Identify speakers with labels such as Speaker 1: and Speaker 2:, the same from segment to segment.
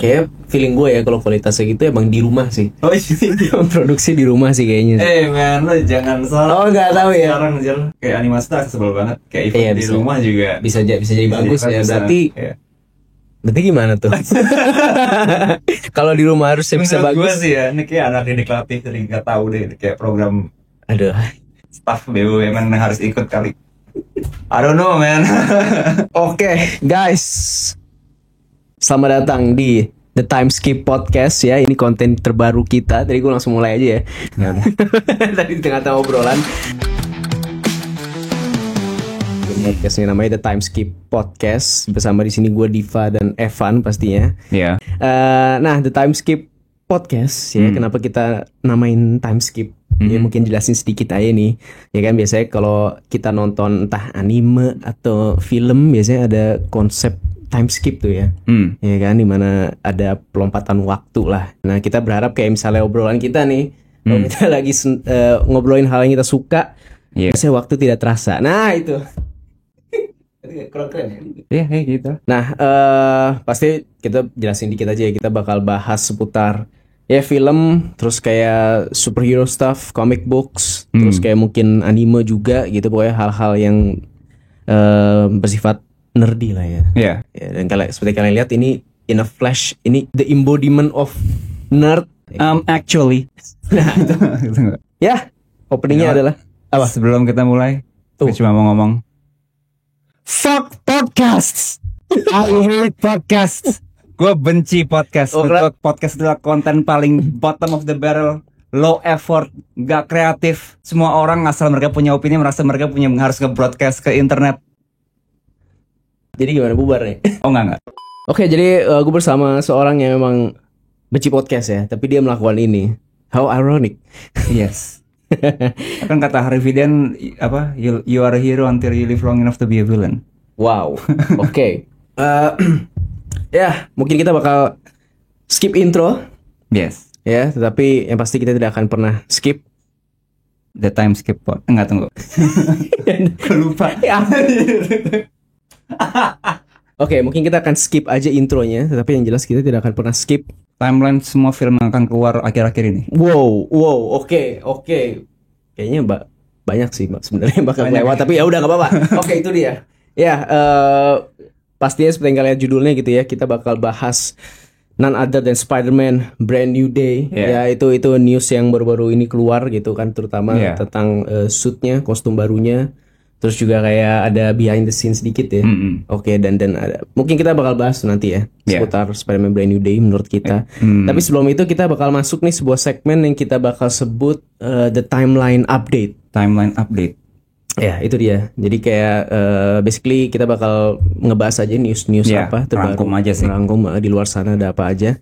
Speaker 1: kayak feeling gue ya kalau kualitasnya gitu emang di rumah sih.
Speaker 2: Oh iya.
Speaker 1: Produksi di rumah sih kayaknya.
Speaker 2: Man, lo jangan salah.
Speaker 1: Oh nggak tahu ya.
Speaker 2: Sekarang anjir, kayak animasi tuh sebel banget. Kayak event
Speaker 1: Iya,
Speaker 2: di
Speaker 1: bisa.
Speaker 2: rumah juga
Speaker 1: Bisa jadi bagus ya. Berarti gimana tuh? Kalau di rumah harusnya bisa
Speaker 2: Menurut gue
Speaker 1: bagus.
Speaker 2: sih ya, ini kayak anak didik latih, jadi nggak tahu deh kayak program
Speaker 1: Aduh.
Speaker 2: staff BUMN harus ikut kali. I don't know man.
Speaker 1: Oke, guys. Selamat datang di The Time Skip Podcast ya. Ini konten terbaru kita. Tadi gue langsung mulai aja ya. Tadi di tengah-tengah obrolan. Podcast ini namanya The Time Skip Podcast. Bersama di sini gue Diva dan Evan pastinya.
Speaker 2: Iya.
Speaker 1: Nah, The Time Skip Podcast ya. Kenapa kita namain Time Skip? Ya mungkin jelasin sedikit aja nih. Ya kan biasanya kalau kita nonton entah anime atau film biasanya ada konsep time skip tuh ya. Ya kan dimana ada pelompatan waktu lah. Nah, kita berharap kayak misalnya obrolan kita nih, kalau kita lagi ngobrolin hal yang kita suka, biasanya waktu tidak terasa. Nah, itu. Keren ya.
Speaker 2: Iya, kayak gitu.
Speaker 1: Nah, pasti kita jelasin dikit aja ya. Kita bakal bahas seputar ya film, terus kayak superhero stuff, comic books, terus kayak mungkin anime juga gitu. Pokoknya hal-hal yang bersifat nerdy lah ya.
Speaker 2: Iya.
Speaker 1: Ya, dan seperti kalian lihat ini in a flash, ini the embodiment of nerd.
Speaker 2: Actually.
Speaker 1: Nah, itu. Ya, openingnya adalah apa?
Speaker 2: Sebelum kita mulai, gue cuma mau ngomong fuck podcasts. I hate podcasts. Gue benci podcast. Untuk podcast adalah konten paling bottom of the barrel, low effort, gak kreatif. Semua orang asal mereka punya opini merasa mereka harus nge-broadcast ke internet.
Speaker 1: Jadi gimana, bubar nih?
Speaker 2: Oh enggak.
Speaker 1: Oke, jadi gue bersama seorang yang memang benci podcast ya, tapi dia melakukan ini. How ironic.
Speaker 2: Yes. Kan kata Harvey Dent apa? You are a hero until you live long enough to be a villain.
Speaker 1: Wow. Oke. Ya, mungkin kita bakal skip intro.
Speaker 2: Yes.
Speaker 1: Ya, tetapi yang pasti kita tidak akan pernah skip
Speaker 2: The Time Skip Pod. Enggak, tunggu. Gue lupa.
Speaker 1: Ya. Oke, mungkin kita akan skip aja intronya, tetapi yang jelas kita tidak akan pernah skip
Speaker 2: timeline semua film yang akan keluar akhir-akhir ini.
Speaker 1: Wow, oke. Kayaknya banyak sih sebenarnya bakal lewat, tapi ya udah nggak apa-apa. Oke, itu dia. Ya, pastinya seperti yang kalian lihat judulnya gitu ya, kita bakal bahas none other than Spider-Man Brand New Day. Ya, itu news yang baru-baru ini keluar gitu kan, terutama tentang suitnya, kostum barunya. Terus juga kayak ada behind the scenes sedikit ya. Oke, dan ada, mungkin kita bakal bahas nanti ya seputar Spider-Man Brand New Day menurut kita. Tapi sebelum itu kita bakal masuk nih sebuah segmen yang kita bakal sebut the timeline update.
Speaker 2: Timeline update.
Speaker 1: Ya, itu dia. Jadi kayak basically kita bakal ngebahas aja news apa terbaru.
Speaker 2: Rangkum aja sih.
Speaker 1: Rangkum di luar sana ada apa aja.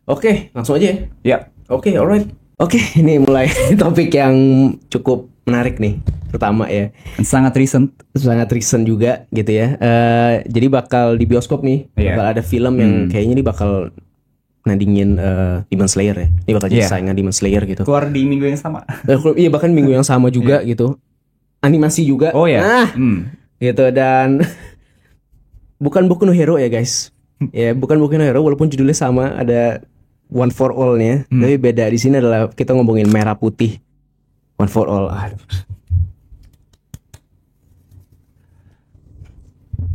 Speaker 1: Oke, langsung aja ya.
Speaker 2: Ya.
Speaker 1: Oke, alright. Oke, ini mulai topik yang cukup menarik nih. Pertama ya,
Speaker 2: sangat recent
Speaker 1: juga gitu ya. Jadi bakal di bioskop nih, bakal ada film yang kayaknya ini bakal nandingin Demon Slayer ya. Ini bakal jadi saingan Demon Slayer gitu.
Speaker 2: Keluar di minggu yang sama.
Speaker 1: Iya, bahkan minggu yang sama juga gitu. Animasi juga.
Speaker 2: Oh ya.
Speaker 1: Nah, gitu, dan bukan Boku no Hero ya guys. Ya, bukan Boku no Hero walaupun judulnya sama, ada One for All-nya. Tapi beda di sini adalah kita ngomongin merah putih. One for All. Aduh.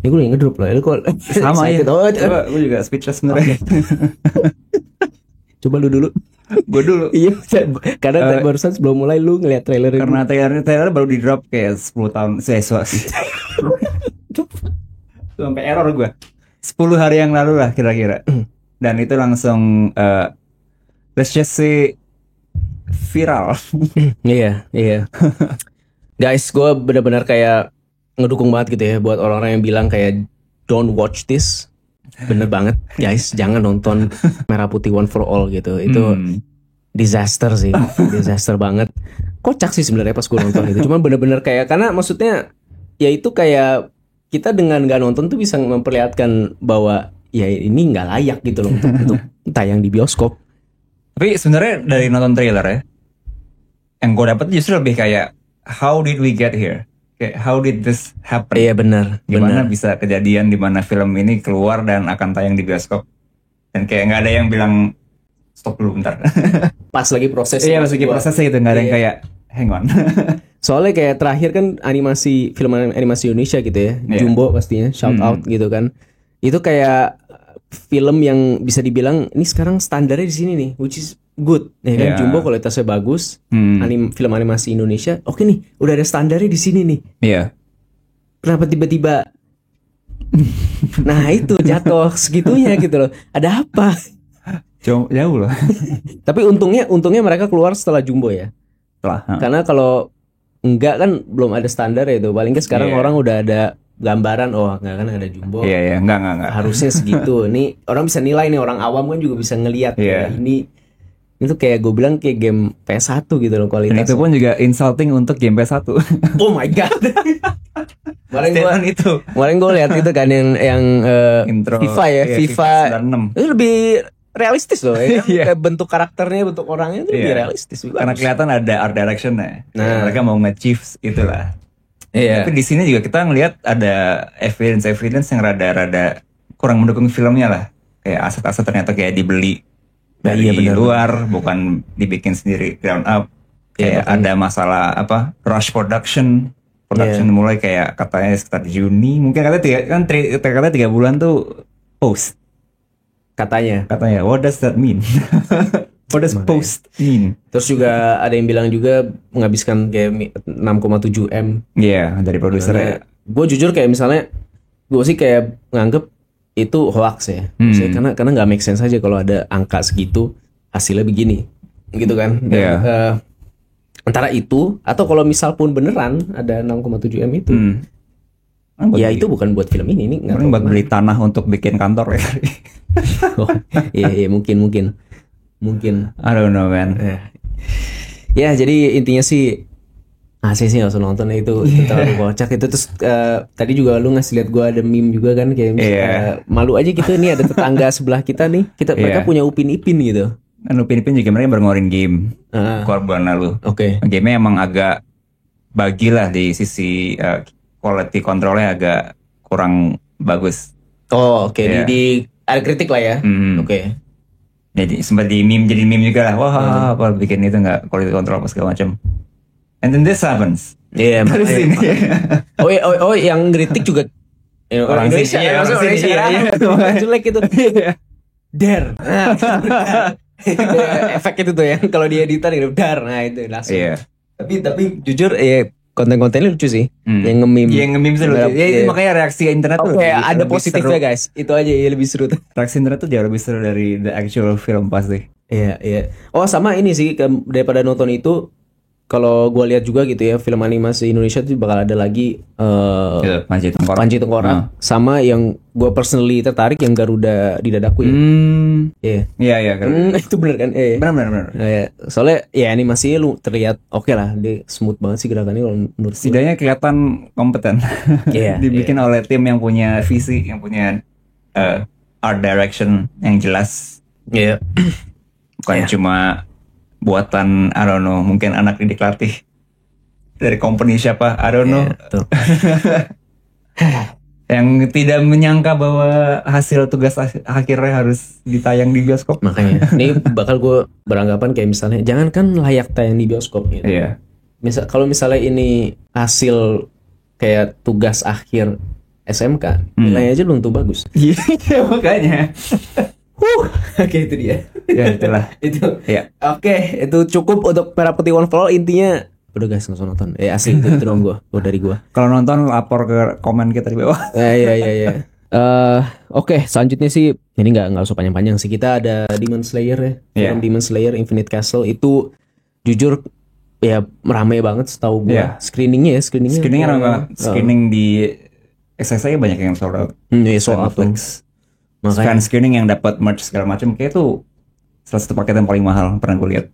Speaker 1: Ini gue ngedrop lah, kok
Speaker 2: sama ya. Coba, gue juga speechless sebenarnya. Coba lu dulu. Gue dulu. Iya,
Speaker 1: karena barusan sebelum mulai lu ngeliat trailer ini.
Speaker 2: Karena trailer baru di drop kayak 10 tahun. Sampai error gue. 10 hari yang lalu lah kira-kira. Dan itu langsung let's just say viral.
Speaker 1: Iya. Guys, gue benar-benar kayak ngedukung banget gitu ya buat orang-orang yang bilang kayak don't watch this. Bener banget guys, jangan nonton Merah Putih One for All gitu. Itu disaster sih. Disaster banget. Kocak sih sebenarnya pas gue nonton itu. Cuman bener-bener kayak, karena maksudnya ya itu kayak kita dengan gak nonton tuh bisa memperlihatkan bahwa ya ini gak layak gitu loh untuk tayang di bioskop.
Speaker 2: Tapi sebenarnya dari nonton trailer ya, yang gue dapet justru lebih kayak how did we get here? Kayak how did this happen?
Speaker 1: Iya benar.
Speaker 2: Gimana bisa kejadian di mana film ini keluar dan akan tayang di bioskop? Dan kayak nggak ada yang bilang stop dulu bentar.
Speaker 1: Pas lagi proses.
Speaker 2: Iya, pas lagi prosesnya gitu, nggak ada yang kayak hang on.
Speaker 1: Soalnya kayak terakhir kan film animasi Indonesia gitu ya, Jumbo pastinya shout out gitu kan. Itu kayak film yang bisa dibilang ini sekarang standarnya di sini nih, which is good. Ya kan, Jumbo kualitasnya bagus. Film animasi Indonesia, oke nih, udah ada standarnya di sini nih.
Speaker 2: Iya.
Speaker 1: Kenapa tiba-tiba nah itu jatuh segitunya gitu loh. Ada apa?
Speaker 2: Jauh loh.
Speaker 1: Tapi untungnya mereka keluar setelah Jumbo ya. Karena kalau enggak kan belum ada standar ya itu. Paling nggak sekarang orang udah ada gambaran, oh nggak kan ada Jumbo.
Speaker 2: Iya, enggak.
Speaker 1: Harusnya segitu. Ini orang bisa nilai nih, orang awam kan juga bisa ngelihat ya, ini itu kayak gue bilang kayak game PS1 gitu loh kualitasnya.
Speaker 2: Dan itu pun juga insulting untuk game PS1.
Speaker 1: Oh my god. Kemarin gue lihat itu kan yang
Speaker 2: intro
Speaker 1: FIFA ya, FIFA
Speaker 2: 96.
Speaker 1: itu lebih realistis loh ya kan? Kayak bentuk karakternya, bentuk orangnya itu lebih realistis.
Speaker 2: Karena kelihatan ada art direction-nya.
Speaker 1: Nah,
Speaker 2: mereka mau nge-achieve itulah. Tapi di sini juga kita ngelihat ada evidence yang rada kurang mendukung filmnya lah. Kayak aset-aset ternyata kayak dibeli dari luar, bukan dibikin sendiri ground up. Kayak ada masalah rush production mulai kayak katanya sekitar Juni, mungkin katanya 3 bulan tuh post. Katanya what does that mean? What does post mean?
Speaker 1: Terus juga ada yang bilang juga menghabiskan kayak 6,7 M.
Speaker 2: Iya, dari produsernya.
Speaker 1: Gue jujur kayak misalnya gue sih kayak nganggep itu hoax ya. Karena nggak make sense aja kalau ada angka segitu hasilnya begini, gitu kan? Antara itu atau kalau misal pun beneran ada 6,7 M itu. Ya itu bukan buat film ini nggak
Speaker 2: buat beli tanah untuk bikin kantor ya.
Speaker 1: Oh, iya mungkin
Speaker 2: I don't know man.
Speaker 1: Ya jadi intinya sih saya sih nggak usah nonton itu terlalu kocak itu. Terus tadi juga lu ngasih lihat gue ada meme juga kan kayak malu aja gitu, ini ada tetangga sebelah kita nih, mereka punya Upin Ipin gitu.
Speaker 2: Upin Ipin juga mereka baru ngeluarin game keluar bulan lalu. Game-nya emang agak bagi lah di sisi quality controlnya agak kurang bagus.
Speaker 1: Di ada kritik lah ya.
Speaker 2: Jadi sempat jadi meme juga lah. Wah, apa bikin itu nggak quality control apa segala macam. And then this happens. Dari sini.
Speaker 1: Yang kritik juga orang Indonesia. Orang Indonesia. Jelek itu. Dare. Efek itu tuh ya kalau di editan itu dar. Nah itu langsung. Tapi jujur konten-kontennya lucu sih. Yang nge-meme
Speaker 2: sih lucu. Makanya reaksi internet tuh
Speaker 1: ada positifnya seru. Guys. Itu aja ya lebih seru tuh.
Speaker 2: Reaksi internet tuh jauh lebih seru dari the actual film pasti.
Speaker 1: Iya. Oh sama ini sih daripada nonton itu, kalau gue lihat juga gitu ya, film animasi Indonesia tuh bakal ada lagi
Speaker 2: Panji Tengkorak.
Speaker 1: Sama yang gue personally tertarik yang Garuda di Dadaku ya.
Speaker 2: Iya.
Speaker 1: Itu bener kan?
Speaker 2: Bener.
Speaker 1: Soalnya ya animasinya lu terlihat oke lah, dia smooth banget sih gerakannya kalau menurut gue.
Speaker 2: Setidaknya kelihatan kompeten. Dibikin oleh tim yang punya visi, yang punya art direction yang jelas. Bukan cuma buatan I don't know, mungkin anak didik latih dari company siapa I don't know. Yang tidak menyangka bahwa hasil tugas akhirnya harus ditayang di bioskop.
Speaker 1: Makanya ini bakal gue beranggapan kayak misalnya jangankan layak tayang di bioskop gitu. Kalau misalnya ini hasil kayak tugas akhir SMK, nilainya aja belum tuh bagus.
Speaker 2: Iya makanya.
Speaker 1: Oke, itu dia.
Speaker 2: Ya itulah.
Speaker 1: Oke, itu cukup untuk para petiwan flow. Intinya udah guys, nggak usah nonton. Asli itu dong gue dari gue.
Speaker 2: Kalau nonton lapor ke komen kita di bawah.
Speaker 1: Iya. Oke, selanjutnya sih ini nggak usah panjang-panjang sih. Kita ada Demon Slayer ya. Film Demon Slayer Infinite Castle itu jujur ya ramai banget setahu gue. Screeningnya
Speaker 2: ramai banget. Screening di SSI banyak yang sold out.
Speaker 1: Sold out.
Speaker 2: Fan screening yang dapat merch segala macam kayak itu salah satu paket yang paling mahal pernah gue lihat.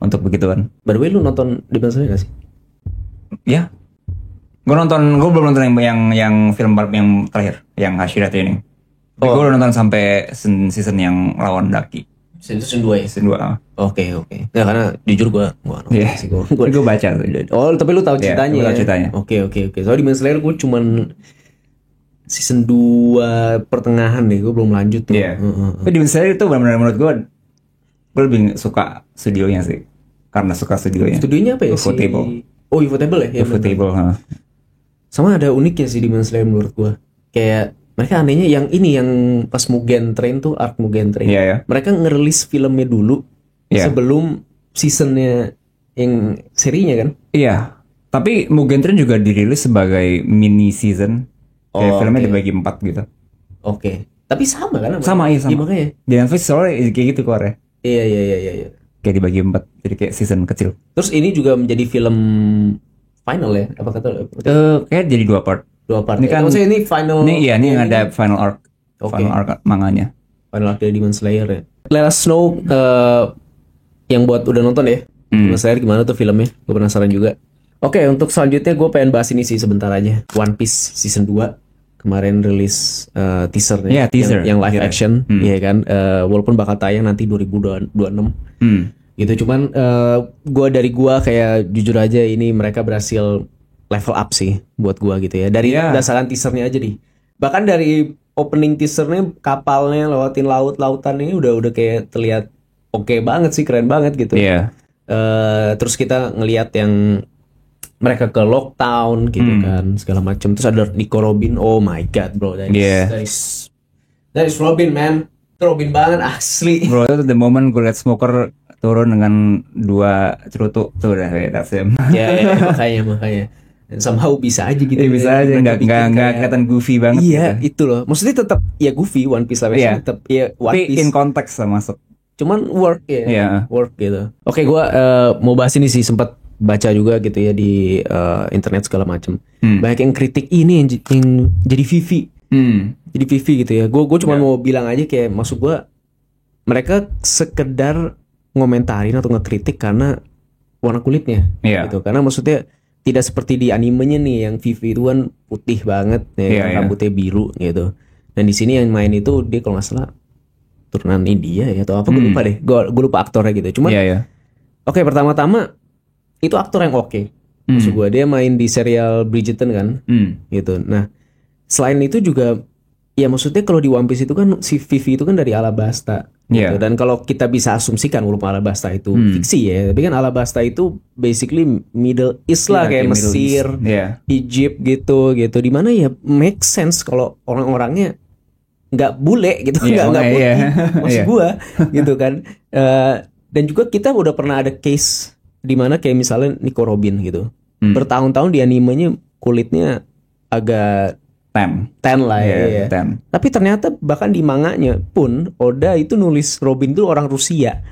Speaker 2: Untuk begituan.
Speaker 1: By the way, lu nonton Demon Slayer gak sih?
Speaker 2: Ya. Gue belum nonton yang film yang terakhir, yang Hashira Training. Gue udah nonton sampai season yang lawan Daki.
Speaker 1: Season 2 ya?
Speaker 2: Season 2.
Speaker 1: Oke. Nah, karena jujur gue sih
Speaker 2: gue baca.
Speaker 1: Tapi lu tahu ceritanya.
Speaker 2: Gue tahu ceritanya.
Speaker 1: Oke. Soalnya Demon Slayer gue cuman season 2 pertengahan deh, gue belum lanjut tuh.
Speaker 2: Iya. Tapi Demon Slayer itu benar-benar menurut gue lebih suka studionya sih. Karena suka studionya.
Speaker 1: Studionya apa ya?
Speaker 2: Ufotable.
Speaker 1: Oh, Ufotable ya?
Speaker 2: Ufotable,
Speaker 1: Sama ada uniknya sih Demon Slayer menurut gue. Kayak mereka anehnya yang ini, yang pas Mugen Train tuh, Arc Mugen Train.
Speaker 2: Iya.
Speaker 1: Mereka ngerilis filmnya dulu sebelum seasonnya yang serinya kan.
Speaker 2: Iya. Tapi Mugen Train juga dirilis sebagai mini season. Kayak filmnya dibagi 4 gitu.
Speaker 1: Oke. Tapi sama kan?
Speaker 2: Sama.
Speaker 1: Iya, makanya.
Speaker 2: Di Netflix soalnya kayak gitu Korea.
Speaker 1: Iya.
Speaker 2: Kayak dibagi 4. Jadi kayak season kecil.
Speaker 1: Terus ini juga menjadi film final ya? Apa kata?
Speaker 2: Kayak jadi 2 part.
Speaker 1: 2 part.
Speaker 2: Ini kan
Speaker 1: maksudnya ini final.
Speaker 2: Ini yang ada final arc. Final arc manganya.
Speaker 1: Final arc dari Demon Slayer ya. Let us know yang buat udah nonton ya. Demon Slayer gimana tuh filmnya? Gue penasaran juga. Oke, untuk selanjutnya gue pengen bahas ini sih sebentar aja. One Piece season 2 kemarin rilis teasernya.
Speaker 2: Teaser
Speaker 1: yang live action, iya kan. Walaupun bakal tayang nanti 2026. Gitu, cuman dari gue kayak jujur aja ini mereka berhasil level up sih buat gue gitu ya. Dari dasarkan teasernya aja nih. Bahkan dari opening teasernya kapalnya lewatin lautan ini udah kayak terlihat oke banget sih, keren banget gitu. Terus kita ngelihat yang mereka ke Lockdown gitu kan, segala macam. Terus ada Nico Robin, oh my god bro, that is Robin man, itu Robin banget asli. Bro,
Speaker 2: itu the moment gue liat Smoker turun dengan 2 cerutu tuh udah that's him.
Speaker 1: Ya, makanya. Dan somehow bisa aja gitu.
Speaker 2: Bisa aja, nggak kelihatan goofy banget.
Speaker 1: Iya, gitu. Itu loh. Maksudnya tetap ya goofy, One Piece lah. Tetap ya One Piece.
Speaker 2: Tapi in konteks lah masuk.
Speaker 1: Cuman work ya, work gitu. Oke, gue mau bahas ini sih, sempat baca juga gitu ya di internet segala macam. Banyak yang kritik ini yang jadi Vivi. Jadi Vivi gitu ya. Gue cuma mau bilang aja kayak, maksud gue mereka sekedar ngomentarin atau ngekritik karena warna kulitnya gitu. Karena maksudnya tidak seperti di animenya nih yang Vivi itu kan putih banget ya, rambutnya biru gitu. Dan di sini yang main itu dia kalau nggak salah turunan India ya atau apa, gue lupa deh. Gue lupa aktornya gitu. Cuman oke, pertama-tama itu aktor yang oke. Maksud gue dia main di serial Bridgerton kan, gitu. Nah, selain itu juga, ya maksudnya kalau di One Piece itu kan si Vivi itu kan dari Alabasta, gitu. Dan kalau kita bisa asumsikan walaupun Alabasta itu fiksi ya, tapi kan Alabasta itu basically Middle East lah, kayak Mesir, Egypt gitu. Dimana ya make sense kalau orang-orangnya nggak bule gitu, nggak putih, maksud gue, gitu kan. Dan juga kita udah pernah ada case dimana kayak misalnya Nico Robin gitu, bertahun-tahun di animenya kulitnya agak tan lah ya. Tapi ternyata bahkan di manganya pun Oda itu nulis Robin itu orang Rusia,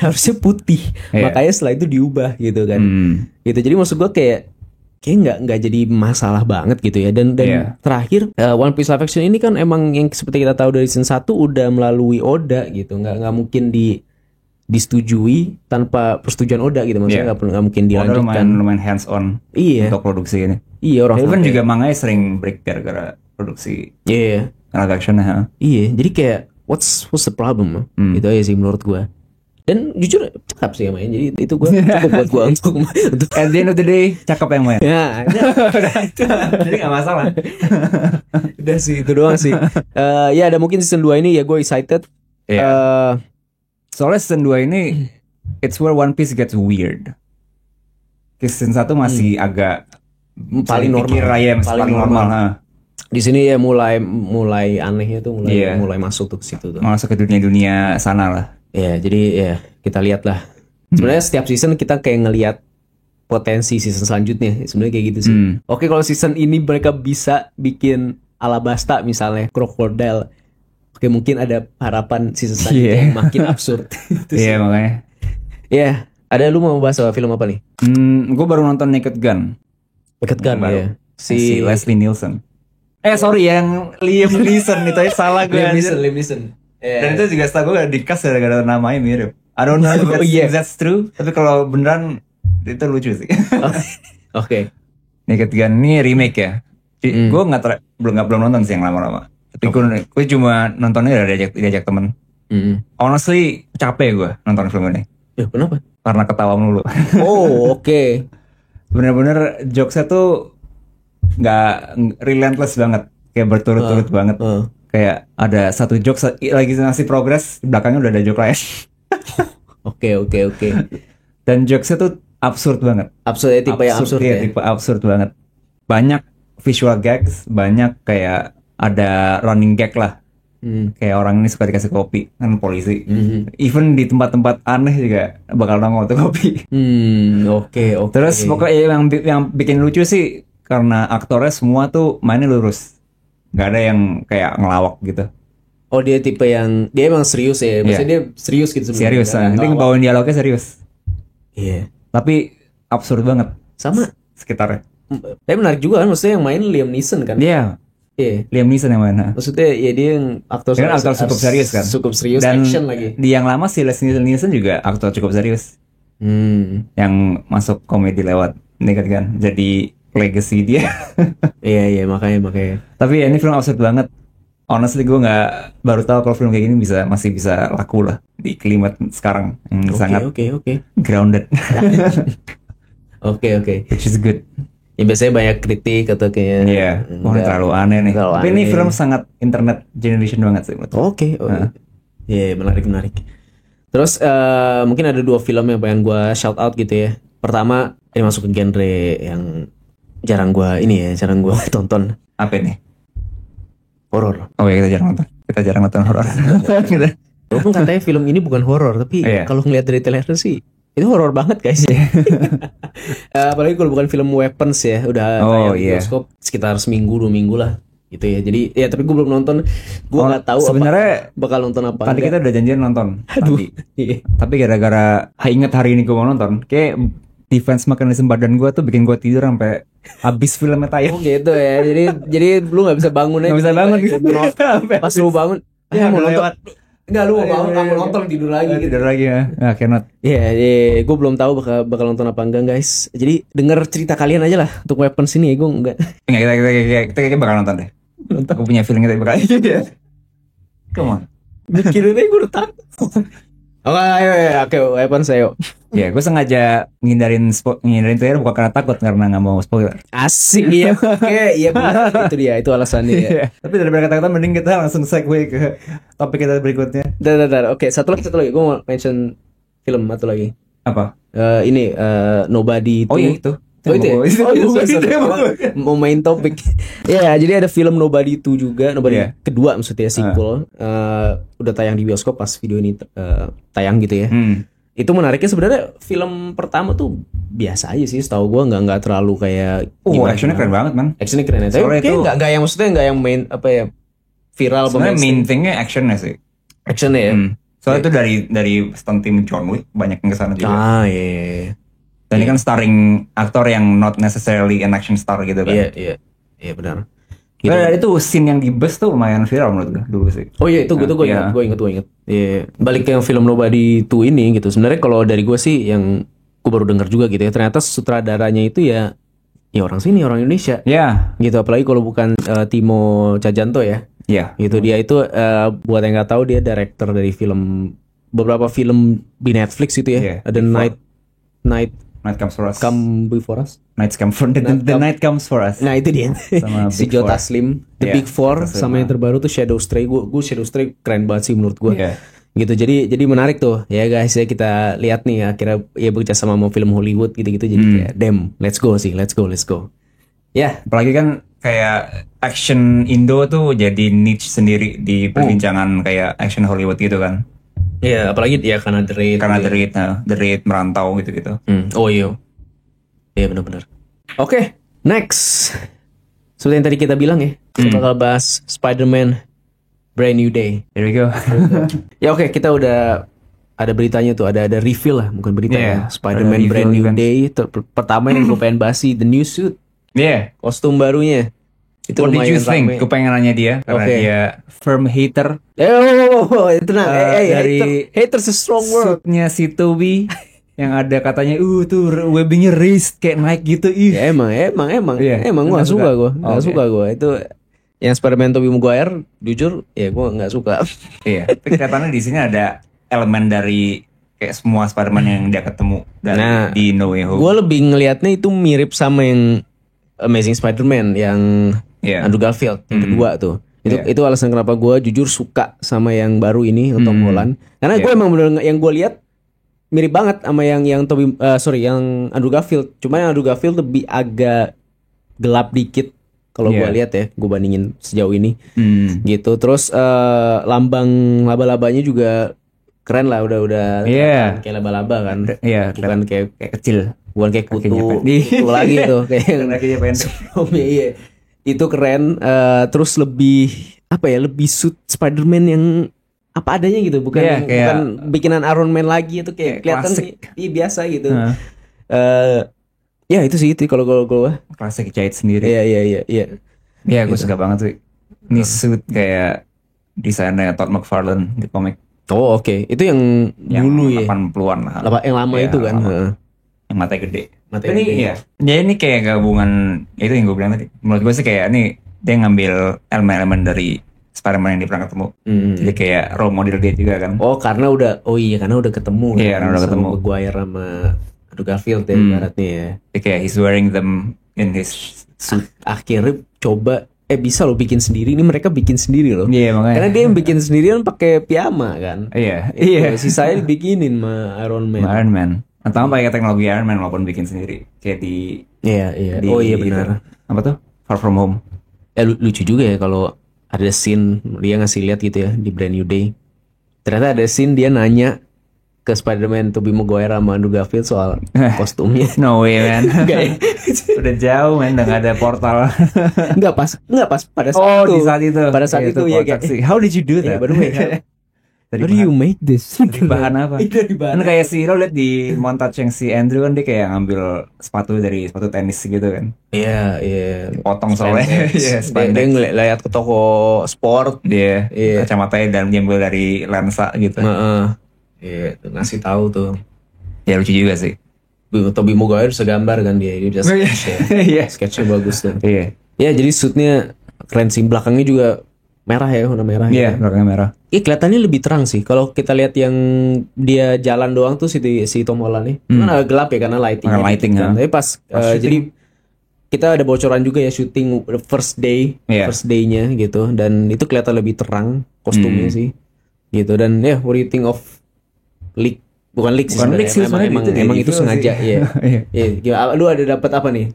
Speaker 1: harusnya putih, makanya setelah itu diubah gitu kan. Gitu, jadi maksud gue kayak nggak jadi masalah banget gitu ya. Dan terakhir One Piece live action ini kan emang yang seperti kita tahu dari season 1 udah melalui Oda gitu, nggak mungkin disetujui tanpa persetujuan Oda gitu, maksudnya nggak mungkin dilanjutkan.
Speaker 2: Lumayan hands on untuk produksi ini.
Speaker 1: Orang
Speaker 2: even juga manganya sering break gara-gara produksi live actionnya.
Speaker 1: Jadi kayak what's the problem? Itu aja sih menurut gua. Dan jujur cakep sih yang main, jadi itu gua cukup buat gua untuk
Speaker 2: at the end of the day cakep yang main.
Speaker 1: Udah itu
Speaker 2: jadi nggak masalah.
Speaker 1: Udah sih itu doang sih. Ya ada mungkin season 2 ini ya gue excited.
Speaker 2: Soalnya season 2 ini it's where One Piece gets weird. Season 1 masih agak
Speaker 1: paling normal,
Speaker 2: paling normal.
Speaker 1: Di sini ya mulai anehnya tuh mulai masuk tuh ke situ tuh.
Speaker 2: Masuk ke dunia sana lah.
Speaker 1: Jadi ya kita lihat lah. Sebenarnya setiap season kita kayak ngelihat potensi season selanjutnya. Sebenarnya kayak gitu sih. Oke, kalau season ini mereka bisa bikin Alabasta misalnya, Crocodile, oke, mungkin ada harapan season selanjutnya yang makin absurd.
Speaker 2: Makanya.
Speaker 1: Ada lu mau bahas film apa nih?
Speaker 2: Gue baru nonton Naked Gun. Si Leslie Nielsen. Sorry, yang Liam Neeson itu salah gue.
Speaker 1: Liam Neeson.
Speaker 2: Dan itu juga setahu gue di-cast gara-gara namanya mirip. I don't know if that's true, tapi kalau beneran itu lucu sih.
Speaker 1: Oke.
Speaker 2: Naked Gun ini remake ya. Gue belum nonton sih yang lama-lama. Tapi gue cuma nontonnya udah diajak temen. Honestly capek gue nonton film ini.
Speaker 1: Kenapa?
Speaker 2: Karena ketawa mulu.
Speaker 1: Oke.
Speaker 2: Bener-bener jokesnya tuh nggak relentless banget. kayak berturut-turut banget. Kayak ada satu joke lagi ngasih progress, di belakangnya udah ada joke lain.
Speaker 1: Oke.
Speaker 2: Dan jokesnya tuh absurd banget.
Speaker 1: Absurd ya, tipe yang absurd ya.
Speaker 2: Tipe absurd banget. Banyak visual gags, banyak kayak ada running gag lah. Kayak orang ini suka dikasih kopi kan polisi. Even di tempat-tempat aneh juga bakal nongol tuh kopi.
Speaker 1: Oke.
Speaker 2: Terus pokoknya yang bikin lucu sih karena aktornya semua tuh mainnya lurus. Gak ada yang kayak ngelawak gitu.
Speaker 1: Oh, dia tipe yang dia emang serius ya. Maksudnya dia serius gitu sebenarnya.
Speaker 2: Serius. Dia ngebawain dialognya serius.
Speaker 1: Iya.
Speaker 2: Tapi absurd banget.
Speaker 1: Sama
Speaker 2: Sekitarnya.
Speaker 1: Tapi menarik juga kan, maksudnya yang main Liam Neeson kan.
Speaker 2: Iya. Liam Neeson yang mana?
Speaker 1: Maksudnya ya dia yang aktor
Speaker 2: cukup serius kan.
Speaker 1: Cukup serius.
Speaker 2: Dan
Speaker 1: action lagi.
Speaker 2: di yang lama si Leslie Nielsen juga aktor cukup serius. Yang masuk komedi lewat ini kan jadi legacy dia.
Speaker 1: Iya makanya.
Speaker 2: Tapi ini film absurd banget. Honestly gue nggak baru tahu kalau film kayak gini masih bisa laku lah di klimat sekarang yang sangat grounded. Oke. Which is good.
Speaker 1: Ya biasanya banyak kritik atau kayak
Speaker 2: terlalu aneh nih. Tapi ini film sangat internet generation banget sih.
Speaker 1: Oke. Iya, menarik. Terus mungkin ada 2 film yang pengen gue shout out gitu ya. Pertama, ini masuk ke genre yang jarang gue tonton.
Speaker 2: Apa ini?
Speaker 1: Horor.
Speaker 2: Oh ya, kita jarang nonton horor.
Speaker 1: Walaupun katanya film ini bukan horor, tapi kalau ngeliat dari trailer sih itu horor banget guys. Apalagi kalau bukan film Weapons ya, udah tayang di bioskop sekitar seminggu 2 minggu lah gitu ya. Jadi ya tapi gue belum nonton, gue nggak tahu
Speaker 2: sebenarnya
Speaker 1: bakal nonton apa.
Speaker 2: Tadi kita udah janjian nonton. Tapi gara-gara inget hari ini gue mau nonton, kayak defense mechanism badan gue tuh bikin gue tidur sampai habis filmnya tayang.
Speaker 1: Oh gitu ya. Jadi lu nggak bisa bangun aja.
Speaker 2: Nggak bisa bangun gitu.
Speaker 1: Pas lu bangun, ya mau nonton. Enggak, lu mau nonton tidur lagi gitu.
Speaker 2: Tidur lagi ya. Nah, cannot.
Speaker 1: Iya, gue belum tahu bakal nonton apa enggak guys. Jadi denger cerita kalian aja lah untuk Weapons ini ya, gue enggak.
Speaker 2: Kita bakal nonton deh. Gue punya feeling kita bakal. Come on.
Speaker 1: Mikirin aja gue udah takut. Oke, Weapons ayo.
Speaker 2: Ya, gue sengaja ngindarin trailer bukan karena takut, karena nggak mau spoiler.
Speaker 1: Asik ya. Iya benar. Itu dia, itu alasannya ya.
Speaker 2: Tapi daripada kata-kata mending kita langsung segue ke topik kita berikutnya.
Speaker 1: Dar. Oke, satu lagi. Gue mau mention film satu lagi.
Speaker 2: Apa?
Speaker 1: Ini Nobody.
Speaker 2: Oh iya itu.
Speaker 1: Mau main topik. Ya, jadi ada film Nobody 2 juga, Nobody kedua maksudnya sequel. Udah tayang di bioskop pas video ini tayang gitu ya. Itu menariknya sebenarnya film pertama tuh biasa aja sih, setahu gue nggak terlalu kayak.
Speaker 2: Actionnya keren banget man.
Speaker 1: Actionnya keren. Tapi kayak nggak yang maksudnya nggak yang main apa ya viral.
Speaker 2: Sebenarnya main thingnya actionnya sih.
Speaker 1: Actionnya ya.
Speaker 2: Soalnya itu dari stunt team John Wick banyak yang kesana juga.
Speaker 1: Iya.
Speaker 2: Dan ini kan starring aktor yang not necessarily an action star gitu kan.
Speaker 1: Iya benar.
Speaker 2: Gitu. Itu scene yang di bus tuh lumayan viral menurut gue dulu sih.
Speaker 1: Oh iya itu gue inget. Iya. Balik ke yang film Nobody 2 ini gitu. Sebenarnya kalau dari gue sih yang gue baru dengar juga gitu ya. Ternyata sutradaranya itu ya orang sini, orang Indonesia.
Speaker 2: Iya.
Speaker 1: Gitu, apalagi kalau bukan Timo Tjahjanto ya.
Speaker 2: Iya.
Speaker 1: Gitu dia itu buat yang nggak tahu dia director dari beberapa film di Netflix itu ya. Ada Night
Speaker 2: Comes for Us.
Speaker 1: Come Before Us.
Speaker 2: The Night Comes for Us.
Speaker 1: Nah itu dia. Si Joe Taslim, The Big Four, sama yang terbaru tuh Shadow Stray. Gue Shadow Stray keren banget sih menurut gue. Gitu. Jadi menarik tuh ya guys ya, kita lihat nih akhirnya ya bekerja sama mau film Hollywood gitu-gitu. Jadi kayak damn, let's go. Ya,
Speaker 2: apalagi kan kayak action Indo tuh jadi niche sendiri di perbincangan kayak action Hollywood gitu kan.
Speaker 1: Iya, apalagi ya karena The
Speaker 2: Raid merantau gitu-gitu.
Speaker 1: Oh iya. Iya benar-benar. Oke, next. Seperti yang tadi kita bilang ya, kita bakal bahas Spider-Man Brand New Day.
Speaker 2: Here we go.
Speaker 1: Ya oke, kita udah ada beritanya tuh, ada reveal lah, bukan berita ya. Spider-Man Brand New Day. Pertama yang gue pengen bahas sih the new suit. Kostum barunya. Itu
Speaker 2: What did you think? Gue pengen nanya dia karena dia firm hater.
Speaker 1: Itu dari haters a strong word.
Speaker 2: Suitnya si Toby yang ada katanya tuh webbingnya raised kayak naik gitu.
Speaker 1: Ya, emang gue gak suka gue. Itu yang Spider-Man Tobey Maguire jujur ya gue gak suka.
Speaker 2: Iya. Tapi katanya di sini ada elemen dari kayak semua Spider-Man yang dia ketemu di No Way Home.
Speaker 1: Gue lebih ngelihatnya itu mirip sama yang Amazing Spider-Man yang Andrew Garfield yang kedua tuh.
Speaker 2: Iya.
Speaker 1: Itu alasan kenapa gue jujur suka sama yang baru ini Tom Holland. Karena gue
Speaker 2: Iya.
Speaker 1: emang bener yang gue lihat mirip banget sama yang yang Andrew Garfield. Cuma yang Andrew Garfield lebih agak gelap dikit kalau gue
Speaker 2: Iya.
Speaker 1: lihat ya, gue bandingin sejauh ini. Gitu. Terus lambang laba-labanya juga keren lah, udah
Speaker 2: Iya.
Speaker 1: kayak laba-laba kan.
Speaker 2: Iya,
Speaker 1: Bukan kayak
Speaker 2: kecil.
Speaker 1: bukan kayak
Speaker 2: Kakinya
Speaker 1: kutu
Speaker 2: pendek.
Speaker 1: kutu lagi tuh kayak yang
Speaker 2: Kakinya pendek.
Speaker 1: sebelumnya. Iya. Itu keren. Terus lebih apa ya, lebih suit Spider-Man yang apa adanya gitu, bukan
Speaker 2: Iya,
Speaker 1: yang-
Speaker 2: kayak-
Speaker 1: bukan bikinan Iron Man lagi. Itu kayak kelihatan
Speaker 2: klasik.
Speaker 1: biasa gitu.
Speaker 2: Heeh.
Speaker 1: Ya itu sih, itu kalau gue.
Speaker 2: Klasik jahit sendiri.
Speaker 1: Iya.
Speaker 2: Iya, gue suka banget sih. Ini suit kayak desainnya Todd McFarlane di komik
Speaker 1: Oh oke. Itu yang dulu ya.
Speaker 2: 80-an lah.
Speaker 1: Yang lama
Speaker 2: Iya,
Speaker 1: itu kan.
Speaker 2: lama.
Speaker 1: Heeh.
Speaker 2: Yang matanya gede.
Speaker 1: Matanya
Speaker 2: Ini
Speaker 1: gede.
Speaker 2: iya. Ya ini kayak gabungan itu yang gue bilang tadi. Menurut gue sih kayak ini dia ngambil elemen-elemen dari Spider-Man yang dia pernah ketemu. Jadi kayak role model dia juga kan.
Speaker 1: Oh karena udah ketemu.
Speaker 2: Iya,
Speaker 1: kan,
Speaker 2: karena udah
Speaker 1: sama
Speaker 2: ketemu.
Speaker 1: Maguire sama Andrew Garfield ya ibaratnya ya.
Speaker 2: Jadi kayak he's wearing them in his suit.
Speaker 1: Akhirnya coba bisa lo bikin sendiri. Ini mereka bikin sendiri loh.
Speaker 2: Iya makanya.
Speaker 1: Karena dia yang bikin sendirian pakai piyama kan.
Speaker 2: Iya.
Speaker 1: Iya. Sisanya dibikinin sama Iron Man.
Speaker 2: Iron Man. Atau pakai teknologi Iron Man walaupun bikin sendiri. Kayak di
Speaker 1: Iya.
Speaker 2: di-
Speaker 1: Oh iya
Speaker 2: itu.
Speaker 1: benar.
Speaker 2: Apa tuh? Far From Home.
Speaker 1: Lucu juga ya kalau ada scene dia ngasih lihat gitu ya di Brand New Day. Ternyata ada scene dia nanya ke Spider-Man Tobey Maguire sama Andrew Garfield soal kostumnya.
Speaker 2: No way man.
Speaker 1: Enggak ya?
Speaker 2: Udah jauh man, udah gak ada portal.
Speaker 1: Enggak pas pada saat itu.
Speaker 2: Di saat itu.
Speaker 1: Pada saat itu ya
Speaker 2: kocak
Speaker 1: kayak
Speaker 2: sih. How did you do
Speaker 1: Iya,
Speaker 2: that?
Speaker 1: by the way, how do you make this?
Speaker 2: Dari bahan apa?
Speaker 1: Dari bahan.
Speaker 2: Kan kayak si lo liat di montage yang si Andrew kan dia kayak ngambil sepatu dari sepatu tenis gitu kan.
Speaker 1: Iya.
Speaker 2: Potong soalnya. Iya,
Speaker 1: Dia
Speaker 2: spandex.
Speaker 1: ngeliat ke toko sport.
Speaker 2: Dia
Speaker 1: Iya.
Speaker 2: kacamatanya dan diambil dari lensa gitu.
Speaker 1: Iya, tuh ngasih tahu tuh.
Speaker 2: Ya lucu juga sih.
Speaker 1: Tobey Maguire segambar kan dia bisa sketch ya.
Speaker 2: Iya.
Speaker 1: Sketchnya bagus tuh.
Speaker 2: Iya.
Speaker 1: Ya jadi suitnya keren sih, belakangnya juga merah ya, warna merah.
Speaker 2: Iya, belakangnya merah.
Speaker 1: Iya kelihatannya lebih terang sih. Kalau kita lihat yang dia jalan doang tuh si Tom Holland nih, kan agak gelap ya karena lighting.
Speaker 2: Karena lighting,
Speaker 1: kan.
Speaker 2: ya.
Speaker 1: Tapi pas
Speaker 2: Pas
Speaker 1: jadi kita ada bocoran juga ya syuting first
Speaker 2: Iya.
Speaker 1: day-nya gitu, dan itu kelihatan lebih terang kostumnya sih, gitu. Dan ya what do you think of leak? Bukan leak sih
Speaker 2: Bukan leak sih,
Speaker 1: sebenarnya.
Speaker 2: sebenarnya
Speaker 1: Emang
Speaker 2: itu
Speaker 1: itu sengaja
Speaker 2: sih.
Speaker 1: ya.
Speaker 2: Iya.
Speaker 1: Iya. Gimana, lu ada dapat apa nih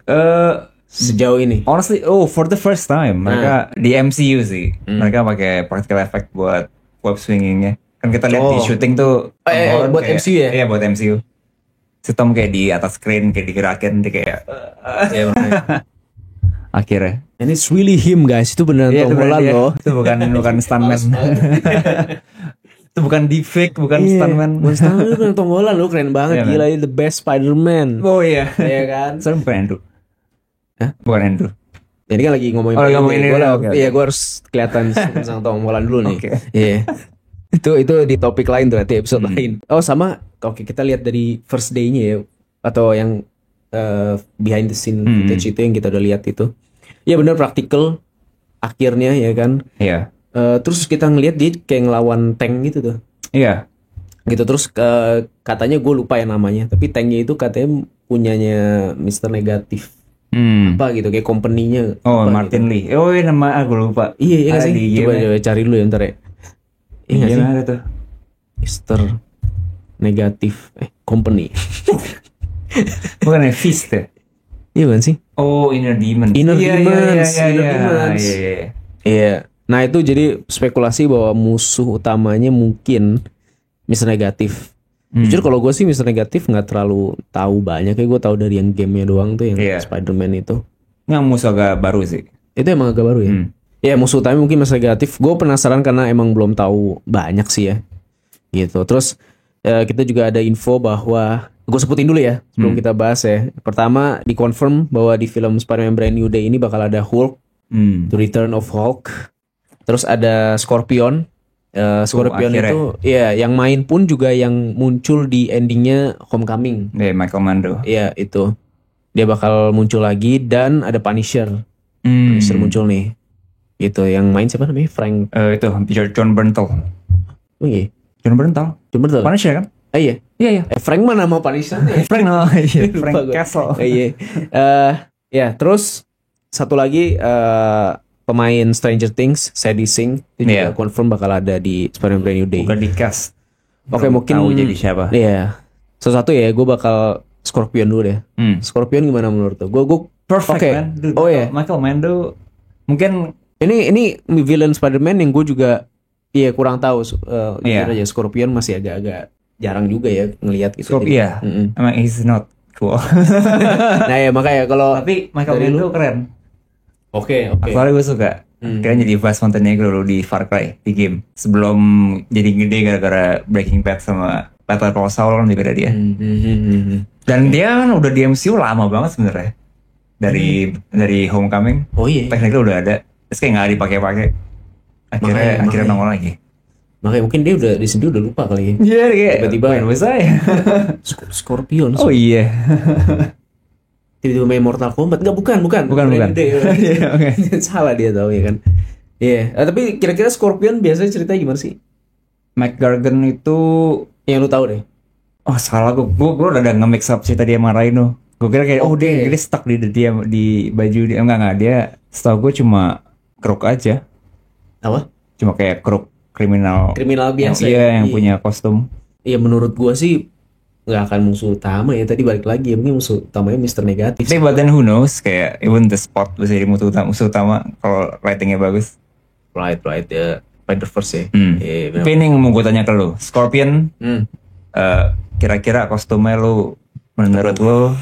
Speaker 1: sejauh ini?
Speaker 2: Honestly, for the first time mereka di MCU sih, mereka pakai practical effect buat web swingingnya. Kan kita lihat di
Speaker 1: Oh.
Speaker 2: syuting tuh, Tom Holland
Speaker 1: buat
Speaker 2: kayak-
Speaker 1: MCU ya?
Speaker 2: Iya buat MCU. Si Tom kayak di atas screen kayak digerakin, dia kayak
Speaker 1: Ya, makanya.
Speaker 2: akhirnya.
Speaker 1: And it's really him guys, itu beneran
Speaker 2: Iya,
Speaker 1: Tom
Speaker 2: itu beneran
Speaker 1: Holland
Speaker 2: dia.
Speaker 1: loh.
Speaker 2: Itu bukan stuntman. Itu bukan deepfake, bukan stuntman.
Speaker 1: Bukan stuntman, itu beneran Tom Holland loh, keren banget.
Speaker 2: Iya,
Speaker 1: Gila, ini the best Spider-Man.
Speaker 2: Oh iya.
Speaker 1: Iya kan?
Speaker 2: Serem bukan Andrew.
Speaker 1: Hah?
Speaker 2: Bukan Andrew.
Speaker 1: Jadi kan lagi ngomongin
Speaker 2: Oh, lagi ngomongin ini, oke, oke.
Speaker 1: Iya, gue harus kelihatan sama Tom Holland dulu nih.
Speaker 2: Oke.
Speaker 1: Iya. Itu di topik lain tuh, nanti episode
Speaker 2: Hmm.
Speaker 1: lain. Oh, sama oke, kita lihat dari first day-nya ya, atau yang behind the scene footage itu yang kita udah lihat itu. Iya benar, praktikal akhirnya ya kan.
Speaker 2: Iya.
Speaker 1: Terus kita ngelihat dia kayak ngelawan tank gitu tuh.
Speaker 2: Iya.
Speaker 1: Gitu terus katanya gue lupa ya namanya, tapi tanknya itu katanya punyanya Mr. Negatif apa gitu, kayak company-nya
Speaker 2: Oh,
Speaker 1: apa
Speaker 2: Martin
Speaker 1: gitu.
Speaker 2: Lee. Oh, iya, nama aku lupa.
Speaker 1: Iya nggak
Speaker 2: Ada
Speaker 1: sih,
Speaker 2: di
Speaker 1: coba
Speaker 2: game-nya.
Speaker 1: cari dulu ya ntar ya. Iya nggak sih,
Speaker 2: Gimana tuh?
Speaker 1: Mr. Negatif Company.
Speaker 2: Bukan ya, Fist ya?
Speaker 1: Iya kan sih.
Speaker 2: Oh, Inner Demon.
Speaker 1: Inner
Speaker 2: Iya,
Speaker 1: Demons,
Speaker 2: Iya,
Speaker 1: Inner
Speaker 2: iya,
Speaker 1: Demons.
Speaker 2: iya, iya.
Speaker 1: Iya. Nah itu jadi spekulasi bahwa musuh utamanya mungkin Mr. Negatif. Jujur kalau gue sih Mr. Negatif nggak terlalu tahu banyak, kayak gue tahu dari yang gamenya doang tuh yang
Speaker 2: Iya.
Speaker 1: Spider-Man itu.
Speaker 2: Yang musuh agak baru sih.
Speaker 1: Itu emang agak baru ya. Ya musuh utamanya mungkin Mr. Negatif. Gue penasaran karena emang belum tahu banyak sih ya. Gitu. Terus kita juga ada info bahwa gue sebutin dulu ya sebelum kita bahas ya. Pertama dikonfirm bahwa di film Spider-Man Brand New Day ini bakal ada Hulk, The Return of Hulk. Terus ada Scorpion. Scorpion
Speaker 2: akhirnya.
Speaker 1: itu ya yang main pun juga yang muncul di endingnya Homecoming.
Speaker 2: Iya, Michael Mando.
Speaker 1: Iya itu. Dia bakal muncul lagi dan ada Punisher. Punisher muncul nih. Gitu. Yang main siapa namanya? Frank.
Speaker 2: Itu John Bernthal.
Speaker 1: Oh iya.
Speaker 2: John Bernthal.
Speaker 1: Cuma tuh.
Speaker 2: Punisher kan?
Speaker 1: Iya.
Speaker 2: Iya, iya.
Speaker 1: Frank mana mau Punisher?
Speaker 2: Frank no, iya,
Speaker 1: Lupa
Speaker 2: Frank
Speaker 1: gua.
Speaker 2: Castle.
Speaker 1: Iya. Ya, terus satu lagi pemain Stranger Things, Sadie Sink itu juga confirm bakal ada di Spider-Man Brand New Day.
Speaker 2: Bukan di cast.
Speaker 1: Oke, mungkin
Speaker 2: tahu jadi siapa.
Speaker 1: Iya. Satu ya, gue bakal Scorpion dulu deh. Scorpion gimana menurut lo? Gue
Speaker 2: perfect man. Dude, Michael Mando mungkin
Speaker 1: ini villain Spider-Man yang gue juga kurang tahu. Jujur aja Scorpion masih agak-agak jarang juga ya ngelihat gitu.
Speaker 2: Scorpion. Emang he's not cool.
Speaker 1: Nah ya makanya kalau
Speaker 2: tapi Michael Mando keren.
Speaker 1: Oke.
Speaker 2: Soalnya gue suka. Keren jadi Vice Montenegro dulu di Far Cry di game. Sebelum jadi gede gara-gara Breaking Bad sama Better Call Saul kan juga ada dia. Dan dia kan udah di MCU lama banget sebenarnya. Dari Homecoming.
Speaker 1: Oh iya.
Speaker 2: Tekniknya udah ada. Terus kayak nggak dipakai-pakai. Akhirnya nongol lagi.
Speaker 1: Makanya mungkin dia udah di sini udah lupa kali ya.
Speaker 2: Iya kayak
Speaker 1: tiba-tiba
Speaker 2: saya.
Speaker 1: Scorpion.
Speaker 2: Oh iya.
Speaker 1: Tiba-tiba main Mortal Kombat. Bukan. Salah dia tahu ya kan. Iya. Tapi kira-kira Scorpion biasanya ceritanya gimana sih?
Speaker 2: Mike Gargan itu
Speaker 1: yang lu tahu deh.
Speaker 2: Oh salah gue udah nge-mix up cerita dia sama Rhino. Gue kira kayak dia stuck di baju dia. Enggak dia setahu gue cuma crook aja.
Speaker 1: Apa?
Speaker 2: Cuma kayak crook kriminal
Speaker 1: biasa.
Speaker 2: Yang punya kostum.
Speaker 1: Iya menurut gue sih nggak akan musuh utama ya. Tadi balik lagi mungkin musuh utamanya Mr. Negatif.
Speaker 2: Tapi but then who knows, kayak even the Spot bisa jadi musuh utama kalau writingnya bagus.
Speaker 1: Right ya. Spider-Verse ya.
Speaker 2: Tapi ini mau gue tanya ke lu, Scorpion kira-kira kostumnya lu menurut lu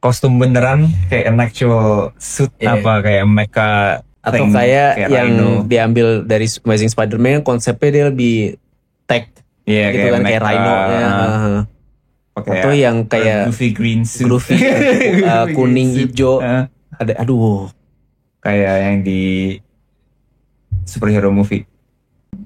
Speaker 2: kostum beneran kayak an actual suit apa kayak mecha
Speaker 1: atau kayak yang Rhino diambil dari Amazing Spider-Man konsepnya dia lebih tech gitu kan kayak Rhino atau yang kayak
Speaker 2: goofy green suit
Speaker 1: kuning hijau ada
Speaker 2: kayak yang di superhero movie.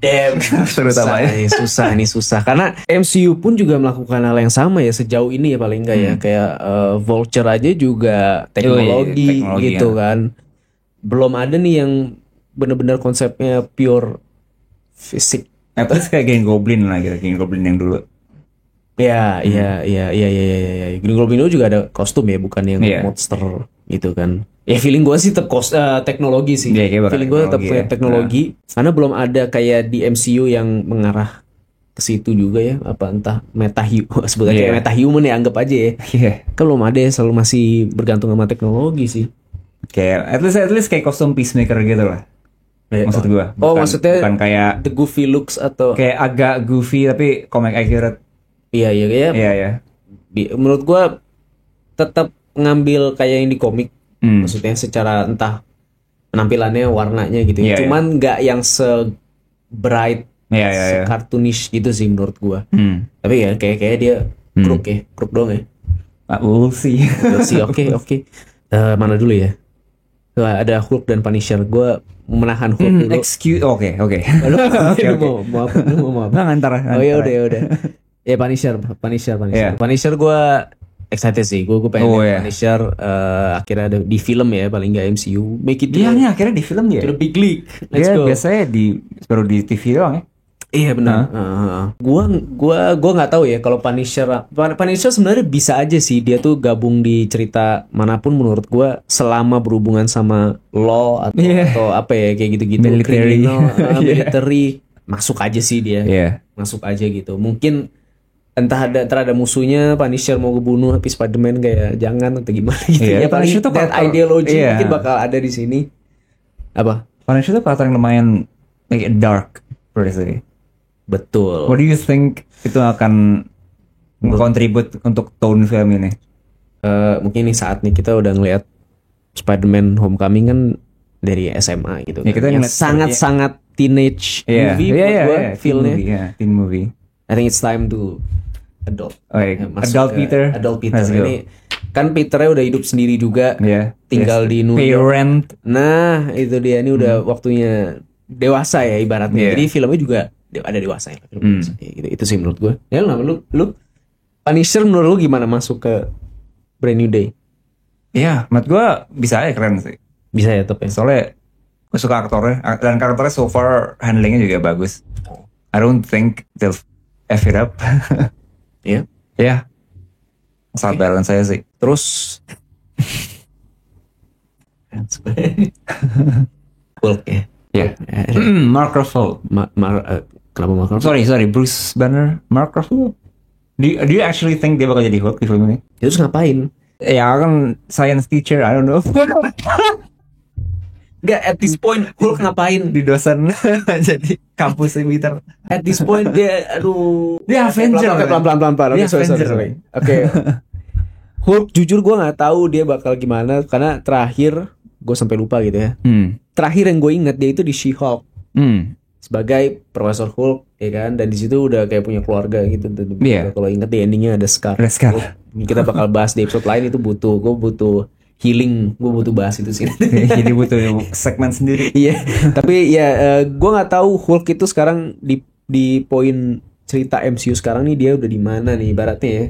Speaker 1: Damn, susah karena MCU pun juga melakukan hal yang sama ya sejauh ini ya paling enggak ya kayak Vulture aja juga teknologi gitu kan. Belum ada nih yang benar-benar konsepnya pure fisik.
Speaker 2: Terus kayak Green Goblin lah gitu, Green Goblin yang dulu.
Speaker 1: Iya. Green Goblin itu juga ada kostum ya, bukan yang monster gitu kan. Ya feeling gue sih teknologi sih. Feeling gue tetap teknologi. Karena belum ada kayak di MCU yang mengarah ke situ juga ya. Apa entah sebetulnya kayak metahuman ya anggap aja ya. Kan belum ada ya, selalu masih bergantung sama teknologi sih.
Speaker 2: Kayak at least kayak kostum Peacemaker gitu lah. Maksud gue.
Speaker 1: Maksudnya
Speaker 2: bukan kayak
Speaker 1: the goofy looks atau
Speaker 2: kayak agak goofy tapi comic accurate.
Speaker 1: Iya. Menurut gue tetap ngambil kayak yang di komik. Maksudnya secara entah penampilannya, warnanya gitu. Cuman nggak yang se-bright, se-cartoonish gitu sih menurut gua. Tapi ya kayak dia crook dong ya.
Speaker 2: We'll see.
Speaker 1: Oke. Mana dulu ya? Ada Hulk dan Punisher. Gua menahan Hulk dulu.
Speaker 2: Oke.
Speaker 1: Mau apa?
Speaker 2: Nah, antara.
Speaker 1: Oh ya udah. Ya Punisher. Punisher gua excited sih, gue pengen Punisher akhirnya ada di film ya paling nggak MCU. Make it
Speaker 2: akhirnya di film ya.
Speaker 1: To the big league. Let's go.
Speaker 2: Biasanya baru di TV doang ya.
Speaker 1: Iya benar. Gua nggak tahu ya kalau Punisher sebenarnya bisa aja sih dia tuh gabung di cerita manapun menurut gua selama berhubungan sama law atau apa ya kayak gitu-gitu military masuk aja sih dia. Masuk aja gitu. Mungkin entah ada musuhnya Punisher mau ngebunuh tapi Spider-Man kayak jangan atau gimana gitu. Ya paling that ideology mungkin bakal ada di sini. Apa?
Speaker 2: Punisher tuh karakter yang lumayan like dark personally.
Speaker 1: Betul.
Speaker 2: What do you think itu akan contribute untuk tone film ini?
Speaker 1: Mungkin ini saatnya kita udah ngelihat Spider-Man Homecoming kan dari SMA gitu. Kita sangat teenage movie buat gua feel-nya.
Speaker 2: Teen movie.
Speaker 1: I think it's time to adult
Speaker 2: Peter
Speaker 1: ini kan Peternya udah hidup sendiri juga tinggal di New York. Nah itu dia, ini udah waktunya dewasa ya ibaratnya. Jadi filmnya juga ada dewasa ya. Itu sih menurut gue. Ya lu Punisher menurut lu gimana masuk ke Brand New Day?
Speaker 2: Ya menurut gue bisa aja, keren sih.
Speaker 1: Bisa ya top ya.
Speaker 2: Soalnya gue suka aktornya dan karakternya so far handlingnya juga bagus. I don't think they'll F it up.
Speaker 1: Iya.
Speaker 2: Asal balance saya sih.
Speaker 1: Terus Hulk ya.
Speaker 2: Ya. Mark Ruffalo.
Speaker 1: Kenapa Mark Ruffalo?
Speaker 2: Sorry, Bruce Banner, Mark Ruffalo. Do you actually think dia bakal jadi Hulk di film ini?
Speaker 1: Terus ngapain?
Speaker 2: Ya kan science teacher, I don't know.
Speaker 1: Enggak, at this point Hulk ngapain?
Speaker 2: Di dosen jadi kampus militer.
Speaker 1: At this point dia
Speaker 2: Dia Avenger.
Speaker 1: Pelan-pelan.
Speaker 2: Dia
Speaker 1: Sorry.
Speaker 2: Avenger.
Speaker 1: Oke. Hulk jujur gue nggak tahu dia bakal gimana karena terakhir gue sampai lupa gitu ya. Terakhir yang gue ingat dia itu di She-Hulk sebagai Profesor Hulk ya kan, dan di situ udah kayak punya keluarga gitu.
Speaker 2: Iya.
Speaker 1: Kalau ingat di endingnya ada Scar. Ini kita bakal bahas di episode lain, itu gue butuh healing, gue butuh bahas itu sih.
Speaker 2: Jadi butuh segmen sendiri.
Speaker 1: Iya. Tapi ya gue nggak tahu Hulk itu sekarang di poin cerita MCU sekarang nih dia udah di mana nih ibaratnya ya.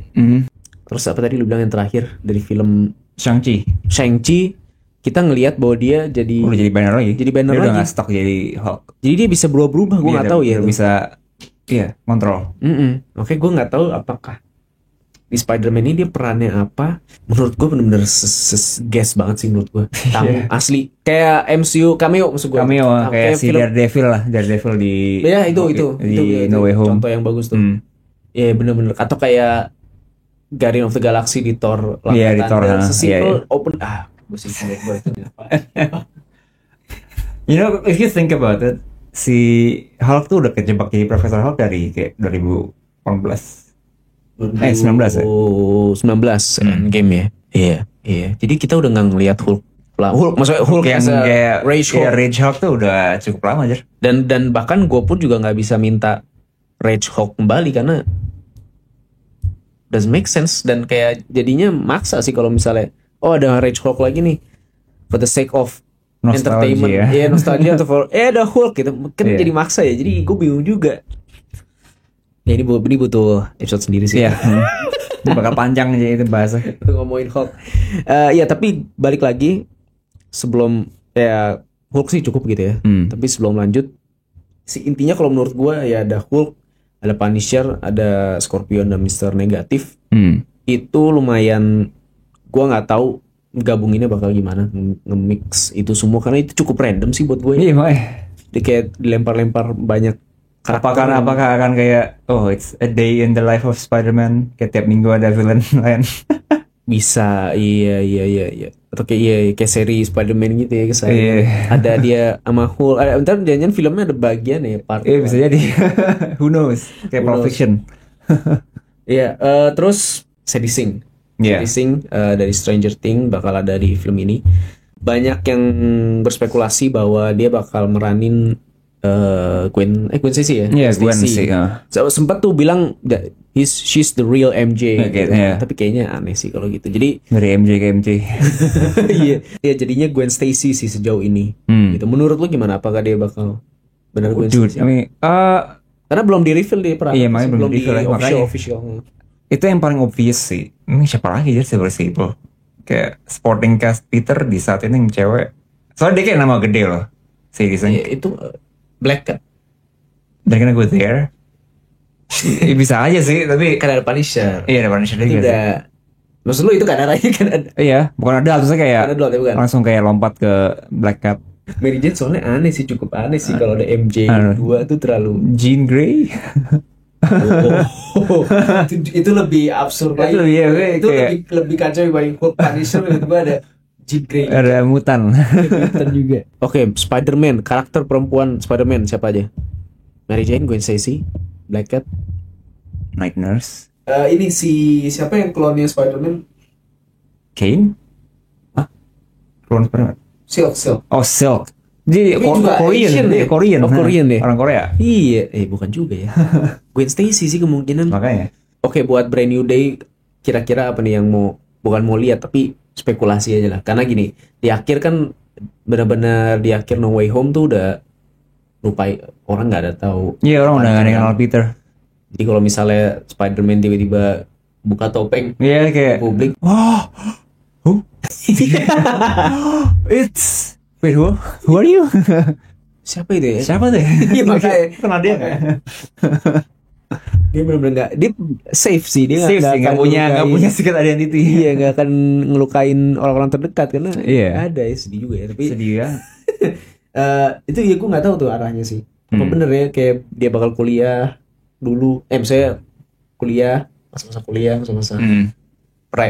Speaker 1: Terus apa tadi lu bilang yang terakhir dari film Shang-Chi, kita ngelihat bahwa dia
Speaker 2: udah jadi banner lagi.
Speaker 1: Dia
Speaker 2: udah nggak stok jadi Hulk.
Speaker 1: Jadi dia bisa berubah. Gue nggak tahu ya.
Speaker 2: Bisa kontrol.
Speaker 1: Oke, gue nggak tahu apakah di Spider-Man ini dia perannya apa. Menurut gue bener-bener guess banget sih menurut gue. Tamu asli kayak MCU cameo maksud gue.
Speaker 2: Kayak si Daredevil lah, Daredevil di.
Speaker 1: Ya itu
Speaker 2: No Way Home.
Speaker 1: Contoh yang bagus tuh. Ya bener-bener. Atau kayak Guardian of the Galaxy di Thor.
Speaker 2: Iya di Thor.
Speaker 1: Sesimpel open.
Speaker 2: You know, if you think about it, si Hulk tuh udah kejebak jadi Profesor Hulk dari kayak 2018. 19 ya?
Speaker 1: 19 game ya. Iya. Jadi kita udah nggak ngelihat Hulk, maksudnya Hulk
Speaker 2: yang kayak
Speaker 1: Rage
Speaker 2: Hulk tuh udah cukup lama aja.
Speaker 1: Dan bahkan gue pun juga nggak bisa minta Rage Hulk kembali karena doesn't make sense, dan kayak jadinya maksa sih kalau misalnya ada Rage Hulk lagi nih for the sake of entertainment ya, nostalgia atau ada Hulk gitu kan. Jadi maksa ya, jadi gue bingung juga ya. Ini butuh episode sendiri sih ya.
Speaker 2: Bakal panjang aja itu bahasa
Speaker 1: ngomongin Hulk. Ya tapi balik lagi sebelum ya Hulk sih cukup gitu ya. Tapi sebelum lanjut si intinya kalau menurut gue ya ada Hulk, ada Punisher, ada Scorpion dan Mr. Negatif. Itu lumayan, gue nggak tahu gabunginnya bakal gimana, nge-mix itu semua karena itu cukup random sih buat gue.
Speaker 2: Iya,
Speaker 1: Dia kayak dilempar-lempar banyak karakter.
Speaker 2: Apakah akan kayak it's a day in the life of Spider-Man, kayak tiap minggu ada villain lain.
Speaker 1: Bisa, iya. Atau kayak seri Spider-Man gitu ya kesannya.
Speaker 2: Iya.
Speaker 1: Ada dia sama Hulk. Ntar jangan filmnya ada bagian ya part.
Speaker 2: Iya bisa jadi. Who knows? Kayak Pulp Fiction.
Speaker 1: Iya. Terus Sadie Sink. Sadie Sink dari Stranger Things bakal ada di film ini. Banyak yang berspekulasi bahwa dia bakal meranin Gwen Stacy ya.
Speaker 2: Iya, Gwen Stacy.
Speaker 1: Sempat tuh bilang she's the real MJ.
Speaker 2: Okay,
Speaker 1: gitu. Tapi kayaknya aneh sih kalau gitu. Jadi
Speaker 2: dari MJ ke MJ.
Speaker 1: Iya, jadinya Gwen Stacy sih sejauh ini. Gitu. Menurut lu gimana? Apakah dia bakal benar Gwen Stacy?
Speaker 2: Karena
Speaker 1: belum di-reveal dia peran.
Speaker 2: Iya, makanya belum di
Speaker 1: official.
Speaker 2: Itu yang paling obvious sih. Ini siapa lagi ya Silver? Kayak supporting cast Peter di saat ini yang cewek. Soalnya dia kayak nama gede loh.
Speaker 1: Itu Black kan?
Speaker 2: They're gonna go there. Bisa aja sih, tapi
Speaker 1: kan ada Punisher.
Speaker 2: Iya, ada Punisher juga.
Speaker 1: Maksud lu itu kan ada kan ada.
Speaker 2: Iya, bukan ada, maksudnya kayak
Speaker 1: bukan.
Speaker 2: Langsung kayak lompat ke Black Cat.
Speaker 1: Mary Jane soalnya cukup aneh sih kalau ada MJ 2 tuh terlalu
Speaker 2: Jean Grey.
Speaker 1: Itu lebih absurd lagi. Itu lebih kacau dibanding Punisher tiba-tiba ada Jean Grey.
Speaker 2: Ada mutan
Speaker 1: juga. Oke, Spider-Man, karakter perempuan Spider-Man siapa aja? Mary Jane, Gwen Stacy, Black Cat,
Speaker 2: Night Nurse.
Speaker 1: Ini siapa yang klonnya Spider-Man?
Speaker 2: Kane? Hah? Klon Spider-Man?
Speaker 1: Silk.
Speaker 2: Oh, Silk. Jadi Korean deh. Orang Korea.
Speaker 1: Iya, bukan juga ya. Gwen Stacy sih kemungkinan.
Speaker 2: Makanya.
Speaker 1: Oke, buat Brand New Day kira-kira apa nih yang bukan mau lihat tapi spekulasi aja lah. Karena gini, di akhir kan benar-benar di akhir No Way Home tuh udah lupa, orang nggak ada tahu.
Speaker 2: Iya, orang udah nggak kenal Peter.
Speaker 1: Jadi kalau misalnya Spider-Man tiba-tiba buka topeng,
Speaker 2: iya kayak
Speaker 1: publik,
Speaker 2: it's wait, who are you?
Speaker 1: Siapa itu ya?
Speaker 2: Siapa deh?
Speaker 1: Iya makanya
Speaker 2: kenal dia nggak?
Speaker 1: Dia benar-benar nggak, dia safe sih, dia
Speaker 2: nggak punya secret identity.
Speaker 1: Iya, nggak akan ngelukain orang-orang terdekat karena ada ya, sedih juga ya. Tapi
Speaker 2: sedih ya.
Speaker 1: Itu ya gue nggak tahu tuh arahnya sih. Apa bener ya kayak dia bakal kuliah dulu, misalnya kuliah masa-masa kuliah masa-masa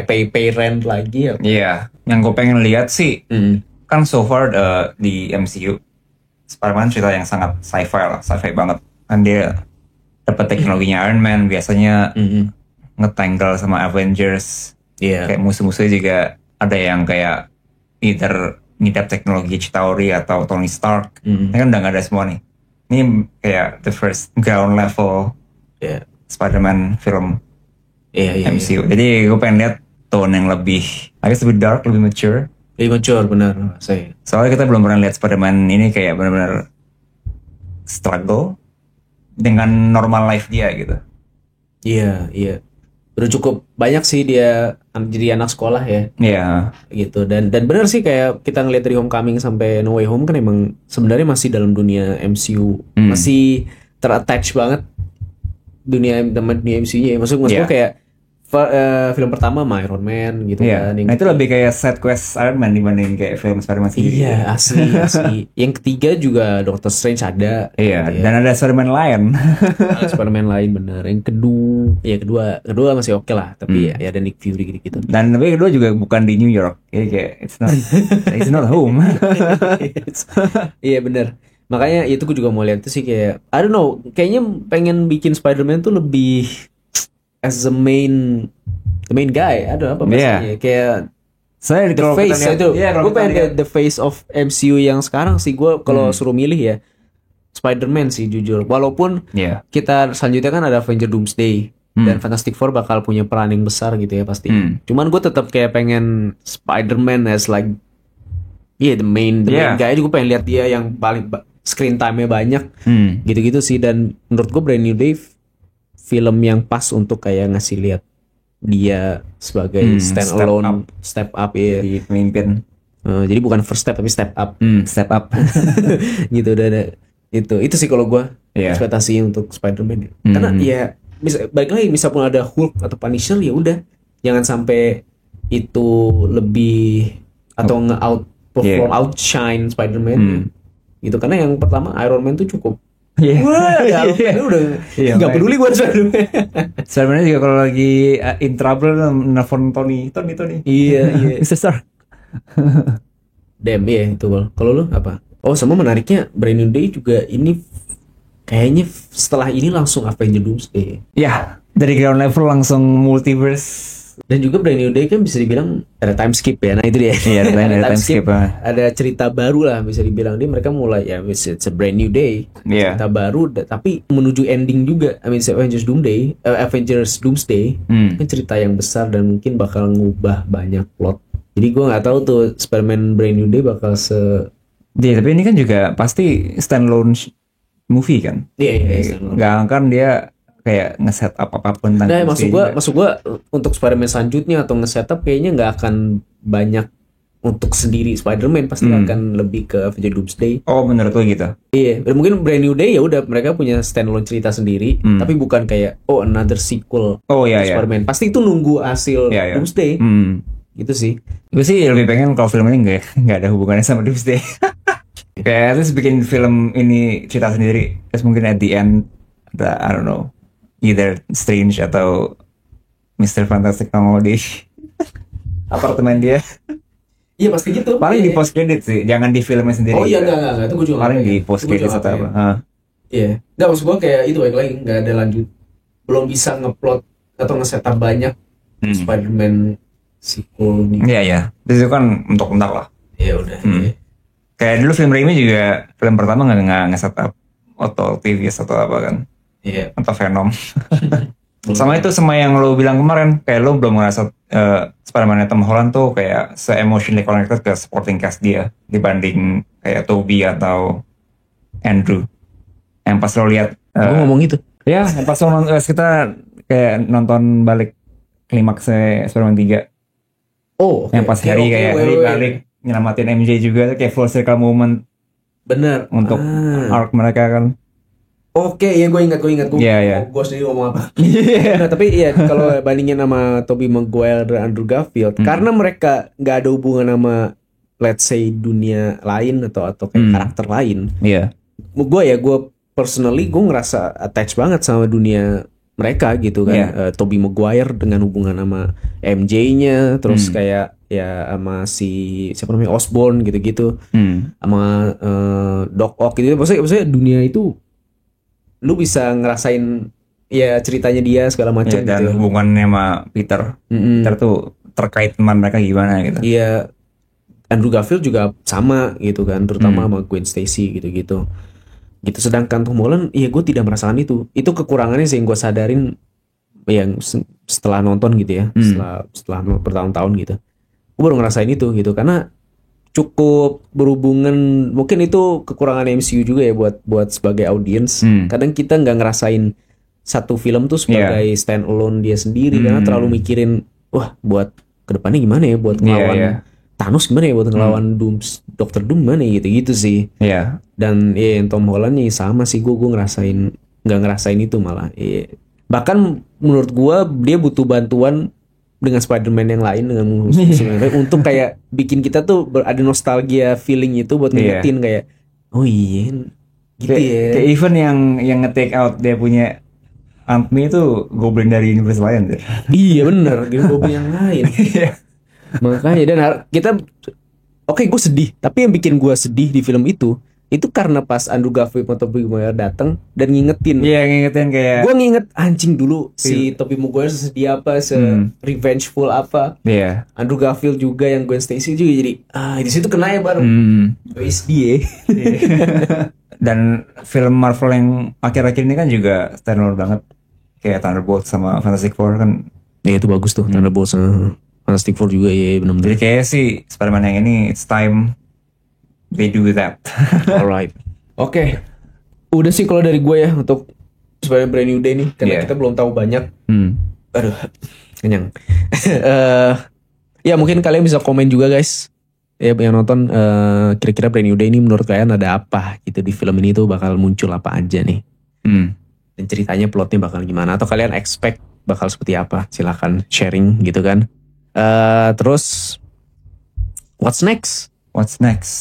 Speaker 1: pay rent lagi ya.
Speaker 2: Iya, yang gue pengen lihat sih kan so far di MCU Spider-Man cerita yang sangat sci-fi banget. Kan dia dapat teknologinya Iron Man, biasanya ngetangle sama Avengers. Kayak musuh-musuhnya juga ada yang kayak either ngidap teknologi Chitauri atau Tony Stark. Ini kan udah gak ada semua nih. Ini kayak the first ground level Spider-Man film MCU. Jadi gue pengen lihat tone yang lebih lebih dark, lebih mature.
Speaker 1: Benar saya.
Speaker 2: Soalnya kita belum pernah lihat Spider-Man ini kayak benar-benar struggle dengan normal life dia gitu.
Speaker 1: Iya. Udah cukup banyak sih dia jadi anak sekolah ya.
Speaker 2: Iya.
Speaker 1: Gitu. Dan benar sih kayak kita ngeliat dari Homecoming sampai No Way Home kan emang sebenarnya masih dalam dunia MCU. Masih ter-attach banget dunia MCU-nya. Maksud gue kayak film pertama sama Iron Man gitu kan.
Speaker 2: Nah itu lebih kayak side quest Iron Man dibanding kayak film Spider-Man sendiri.
Speaker 1: Iya, asli. Yang ketiga juga Doctor Strange ada.
Speaker 2: Iya, gitu dan ada Spider-Man lain.
Speaker 1: Spider-Man lain bener. Yang kedua masih oke lah. Tapi ya ada Nick Fury gitu.
Speaker 2: Dan tapi kedua juga bukan di New York. Jadi kayak it's not home.
Speaker 1: Iya bener. Makanya itu gue juga mau lihat tuh sih kayak I don't know, kayaknya pengen bikin Spider-Man tuh lebih as the main guy. Ada apa maksudnya? Kayak
Speaker 2: saya
Speaker 1: the face itu. Gue pengen the face of MCU yang sekarang sih. Gue kalau suruh milih ya Spider-Man sih jujur. Walaupun kita selanjutnya kan ada Avenger Doomsday dan Fantastic Four bakal punya peran yang besar gitu ya pasti. Cuman gue tetap kayak pengen Spider-Man as like the main guy. Gue pengen lihat dia yang paling screen time-nya banyak. Gitu-gitu sih. Dan menurut gue Brand New Day film yang pas untuk kayak ngasih lihat dia sebagai stand alone, step up ya,
Speaker 2: di pemimpin.
Speaker 1: Jadi bukan first step tapi step up.
Speaker 2: Step up.
Speaker 1: Gitu dan itu sih kalau gue ekspektasi untuk Spider-Man. Karena ya bisa balik lagi pun ada Hulk atau Punisher ya udah jangan sampai itu lebih atau outshine Spider-Man. Gitu karena yang pertama Iron Man tuh cukup. Wah, udah nggak peduli gue
Speaker 2: Spider-Man juga kalau lagi in trouble nelfon Tony.
Speaker 1: Iya.
Speaker 2: Mr. Stark.
Speaker 1: Damn itu kalau lu apa? Oh sama menariknya Brand New Day juga ini kayaknya setelah ini langsung Avenger Doomsday.
Speaker 2: Ya dari ground level langsung multiverse.
Speaker 1: Dan juga Brand New Day kan bisa dibilang ada time skip ya. Nah itu dia.
Speaker 2: Iya, ada time skip.
Speaker 1: Ada cerita baru lah bisa dibilang. Dia mereka mulai it's a brand new day. Cerita baru tapi menuju ending juga. Avengers Doomsday kan cerita yang besar dan mungkin bakal ngubah banyak plot. Jadi gue nggak tahu tuh Spider-Man Brand New Day bakal
Speaker 2: tapi ini kan juga pasti standalone movie kan.
Speaker 1: Iya.
Speaker 2: Nggak akan dia kayak nge-set up apapun tentang.
Speaker 1: Nah, maksud gua untuk Spider-Man selanjutnya atau nge-set up kayaknya nggak akan banyak untuk sendiri Spider-Man, pasti akan lebih ke Avenger Doomsday.
Speaker 2: Oh, menurut lo gitu?
Speaker 1: Iya, mungkin Brand New Day ya udah mereka punya standalone cerita sendiri, tapi bukan kayak another sequel Spider-Man. Pasti itu nunggu hasil Doomsday. Gitu sih.
Speaker 2: Gue sih lebih pengen kalau film ini nggak ada hubungannya sama Doomsday. Kayak terus bikin film ini cerita sendiri, terus mungkin at the end I don't know, either Strange atau Mr. Fantastic nongol di apartemen dia.
Speaker 1: Iya pasti gitu.
Speaker 2: Paling di post credit sih, jangan di filmnya sendiri.
Speaker 1: Oh iya enggak, itu gue juga.
Speaker 2: Paling di post credit atau apa.
Speaker 1: Iya. Enggak, maksud gue kayak itu balik lagi enggak ada lanjut. Belum bisa ngeplot atau nge-setup banyak Spider-Man sequel nih.
Speaker 2: Iya. Itu kan untuk bentar lah.
Speaker 1: Iya udah.
Speaker 2: Kayak dulu film Raimi juga film pertama enggak nge-setup atau TV atau apa kan.
Speaker 1: Iya.
Speaker 2: Atau Venom. Sama itu sama yang lo bilang kemarin, kayak lo belum ngerasa Spider-Man Tom Holland tuh kayak se-emotionally connected ke supporting cast dia dibanding kayak Tobey atau Andrew. Yang pas lo lihat
Speaker 1: gue ngomong gitu.
Speaker 2: Ya, yang pas lo kita kayak nonton balik klimaksnya Spider-Man 3.
Speaker 1: Oh,
Speaker 2: yang pas Harry kayak Harry balik nyelamatin MJ juga kayak full circle moment.
Speaker 1: Bener.
Speaker 2: Untuk arc mereka kan.
Speaker 1: Oke, ya gue ingat. Gue sendiri ngomong apa. Nah, tapi iya kalau bandingin sama Tobey Maguire dan Andrew Garfield, karena mereka nggak ada hubungan sama let's say dunia lain atau kayak karakter lain.
Speaker 2: Iya.
Speaker 1: Gue personally gue ngerasa attach banget sama dunia mereka gitu kan. Tobey Maguire dengan hubungan sama MJ-nya, terus kayak ya sama si siapa namanya Osborn gitu-gitu, sama Doc Ock gitu. Maksudnya dunia itu lu bisa ngerasain ya ceritanya dia segala macam
Speaker 2: dan
Speaker 1: gitu.
Speaker 2: hubungannya sama Peter. Peter tuh terkait teman mereka gimana gitu.
Speaker 1: Iya. Andrew Garfield juga sama gitu kan, terutama sama Gwen Stacy gitu-gitu. Gitu, sedangkan Tom Holland ya gue tidak merasakan itu kekurangannya sih yang gue sadarin yang setelah nonton gitu ya, setelah bertahun-tahun gitu gue baru ngerasain itu gitu, karena cukup berhubungan, mungkin itu kekurangan MCU juga ya buat sebagai audiens. Kadang kita nggak ngerasain satu film tuh sebagai stand alone dia sendiri, karena terlalu mikirin wah buat kedepannya gimana ya, buat ngelawan Thanos gimana ya, buat ngelawan Dr. Doom gimana ya, gitu sih. Dan yang Tom Holland nih sama sih, gue nggak ngerasain itu malah. Bahkan menurut gue dia butuh bantuan dengan Spider-Man yang lain, dengan musuh yang lain, untuk kayak bikin kita tuh ada nostalgia feeling itu buat ngingetin kayak oh iya gitu ya.
Speaker 2: Kayak even yang nge-take out dia punya Aunt May itu Goblin dari universe lain deh.
Speaker 1: Iya bener, Goblin yang lain. Makanya dan kita gue sedih, tapi yang bikin gue sedih di film itu karena pas Andrew Garfield atau Tobey Maguire datang dan ngingetin. Iya,
Speaker 2: ngingetin kayak
Speaker 1: gue nginget anjing dulu si Tobey Maguire sesedih apa, revengeful apa.
Speaker 2: Iya.
Speaker 1: Andrew Garfield juga yang Gwen Stacy juga jadi di situ kena ya bareng. SD ya.
Speaker 2: Dan film Marvel yang akhir-akhir ini kan juga standalone banget. Kayak Thunderbolts sama Fantastic Four kan.
Speaker 1: Iya itu bagus tuh, Thunderbolts sama Fantastic Four juga ya benar-benar.
Speaker 2: Jadi kayak sih Spider-Man yang ini it's time they do that.
Speaker 1: Alright. Oke. Udah sih kalau dari gue ya untuk Spider-Man Brand New Day nih, karena kita belum tahu banyak. Aduh, kenyang. Ya mungkin kalian bisa komen juga guys. Ya yang nonton kira-kira Brand New Day ini menurut kalian ada apa gitu di film ini tuh, bakal muncul apa aja nih. Dan ceritanya, plotnya bakal gimana, atau kalian expect bakal seperti apa? Silakan sharing gitu kan. Terus what's next?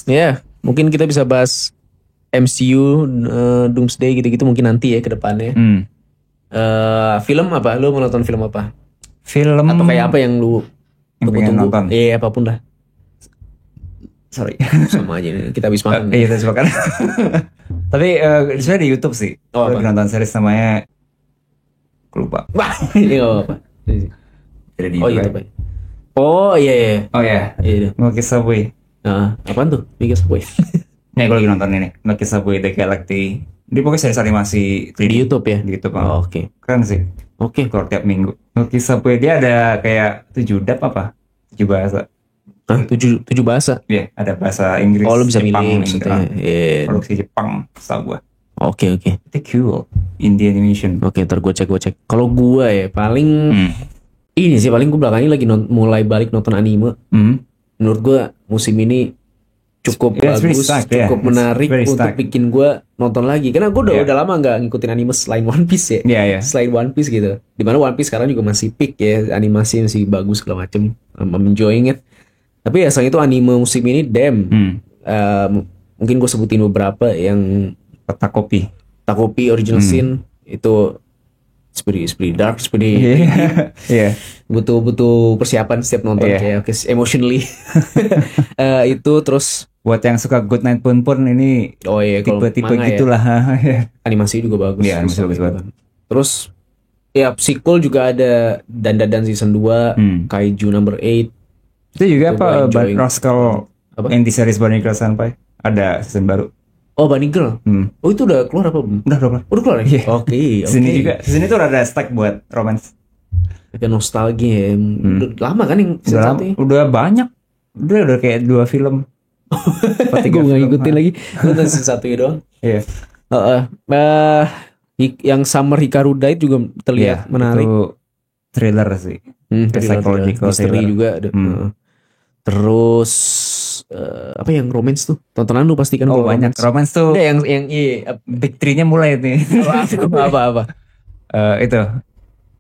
Speaker 1: Ya, mungkin kita bisa bahas MCU, Doomsday gitu-gitu mungkin nanti ya ke depannya. Film apa? Lu mau nonton film apa?
Speaker 2: Film
Speaker 1: atau kayak apa yang lu tunggu-tunggu?
Speaker 2: Nonton?
Speaker 1: Iya, apapun lah.
Speaker 2: Sorry.
Speaker 1: Sama aja nih, kita habis makan.
Speaker 2: Iya, habis makan. Tapi sebenarnya di YouTube sih. Gue nonton series namanya lupa.
Speaker 1: Wah, ini enggak apa-apa.
Speaker 2: Ada di
Speaker 1: YouTube. Oh iya.
Speaker 2: Iya. Melukis Subway.
Speaker 1: Apaan tuh? Biggest Boy.
Speaker 2: Nih gue lagi nonton ini, Melukis Subway The Galactic. Dia pokoknya series animasi
Speaker 1: di YouTube ya?
Speaker 2: Di YouTube.
Speaker 1: Oke.
Speaker 2: Keren sih.
Speaker 1: Oke.
Speaker 2: Keluar tiap minggu. Melukis Subway dia ada kayak 7 dub apa? 7 bahasa.
Speaker 1: 7 bahasa?
Speaker 2: Iya, ada bahasa Inggris,
Speaker 1: lu bisa
Speaker 2: Jepang,
Speaker 1: milih maksudnya.
Speaker 2: Produksi Jepang, setahu gue.
Speaker 1: Oke.
Speaker 2: Itu cool. Indie animation.
Speaker 1: Oke, ntar gue cek. Kalau gue ya paling ini sih, paling gue belakangan ini lagi mulai balik nonton anime. Menurut gue musim ini cukup bagus, cukup menarik untuk bikin gue nonton lagi. Karena gue udah lama nggak ngikutin anime selain One Piece ya. Selain One Piece gitu. Dimana One Piece sekarang juga masih peak ya, animasi masih bagus segala macem. I'm enjoying it. Tapi ya selain itu anime musim ini mungkin gue sebutin beberapa yang Takopi Original Sin itu seperti dark, seperti butuh persiapan setiap nonton kayak emotionally. Itu terus
Speaker 2: buat yang suka Good Night Pun ini tipe-tipe gitulah.
Speaker 1: Animasi juga bagus.
Speaker 2: Iya, animasi bagus banget.
Speaker 1: Terus ya sequel juga ada Dan season 2, Kaiju number 8.
Speaker 2: Itu juga apa Bad Rascal yang di series Bunny Girl Senpai ada season baru.
Speaker 1: Oh, Bunny Girl. Oh, itu udah keluar apa belum?
Speaker 2: Udah keluar ya?
Speaker 1: Oke.
Speaker 2: Sini tuh ada stack buat romance.
Speaker 1: Kayak nostalgia. Udah lama kan yang season 1?
Speaker 2: Udah banyak. Udah kayak 2 film.
Speaker 1: Gue gak ngikutin lagi. Nonton season 1 doang.
Speaker 2: Iya.
Speaker 1: Yang Summer Hikaru Died juga terlihat menarik.
Speaker 2: Itu thriller sih.
Speaker 1: Psychological misteri juga ada. Terus apa yang romance tuh? Tontonan lu pasti kan
Speaker 2: Oh
Speaker 1: kalau
Speaker 2: banyak. Romance tuh.
Speaker 1: Enggak, yang iya,
Speaker 2: Big 3-nya mulai nih.
Speaker 1: apa.
Speaker 2: Itu.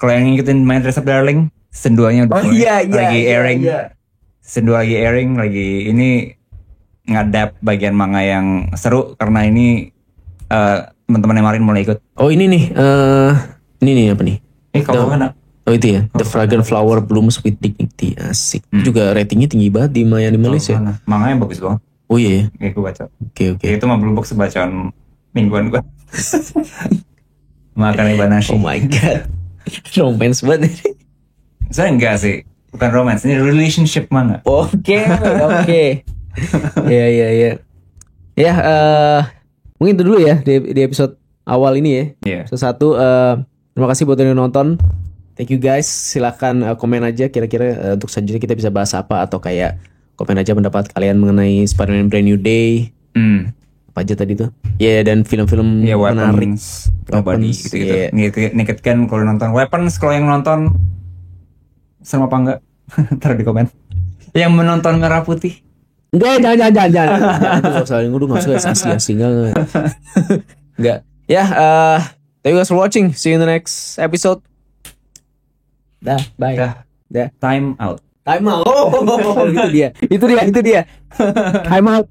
Speaker 2: Kalau yang ngikutin My Dress Up Darling, season 2-nya udah mulai. Lagi airing. Season 2 lagi airing, lagi ini ngadap bagian manga yang seru karena ini teman-teman yang kemarin mulai ikut.
Speaker 1: Oh ini nih, ini nih apa nih?
Speaker 2: Kalau mana?
Speaker 1: Oh itu ya, The Fragrant Flower Blooms with Dignity, asik. Juga ratingnya tinggi banget di Malaysia.
Speaker 2: Manganya bagus banget.
Speaker 1: Oh iya.
Speaker 2: Kayak gue baca.
Speaker 1: Oke.
Speaker 2: Itu mah belum box bacaan mingguan gue. Makan Ibanashi.
Speaker 1: Oh my god, romance banget.
Speaker 2: Saya enggak sih, bukan romance, ini relationship manga.
Speaker 1: Oke. Iya. Ya, mungkin itu dulu ya di episode awal ini ya.
Speaker 2: Iya.
Speaker 1: Satu, terima kasih buat yang nonton. Thank you guys. Silakan komen aja kira-kira untuk selanjutnya kita bisa bahas apa, atau kayak komen aja pendapat kalian mengenai Spider-Man Brand New Day. Apa aja tadi tuh? Ya, dan film-film menarik.
Speaker 2: Weapons gitu-gitu. Ngikutkan kalau nonton Weapons, kalau yang nonton sama apa enggak? Taruh di komen. Yang menonton Merah Putih.
Speaker 1: Enggak, jangan. Soalnya gue gak suka asli enggak. Ya, thank you guys for watching. See you in the next episode. Dah, bye. Dah.
Speaker 2: Time out.
Speaker 1: Time out. Oh, itu dia. Time out.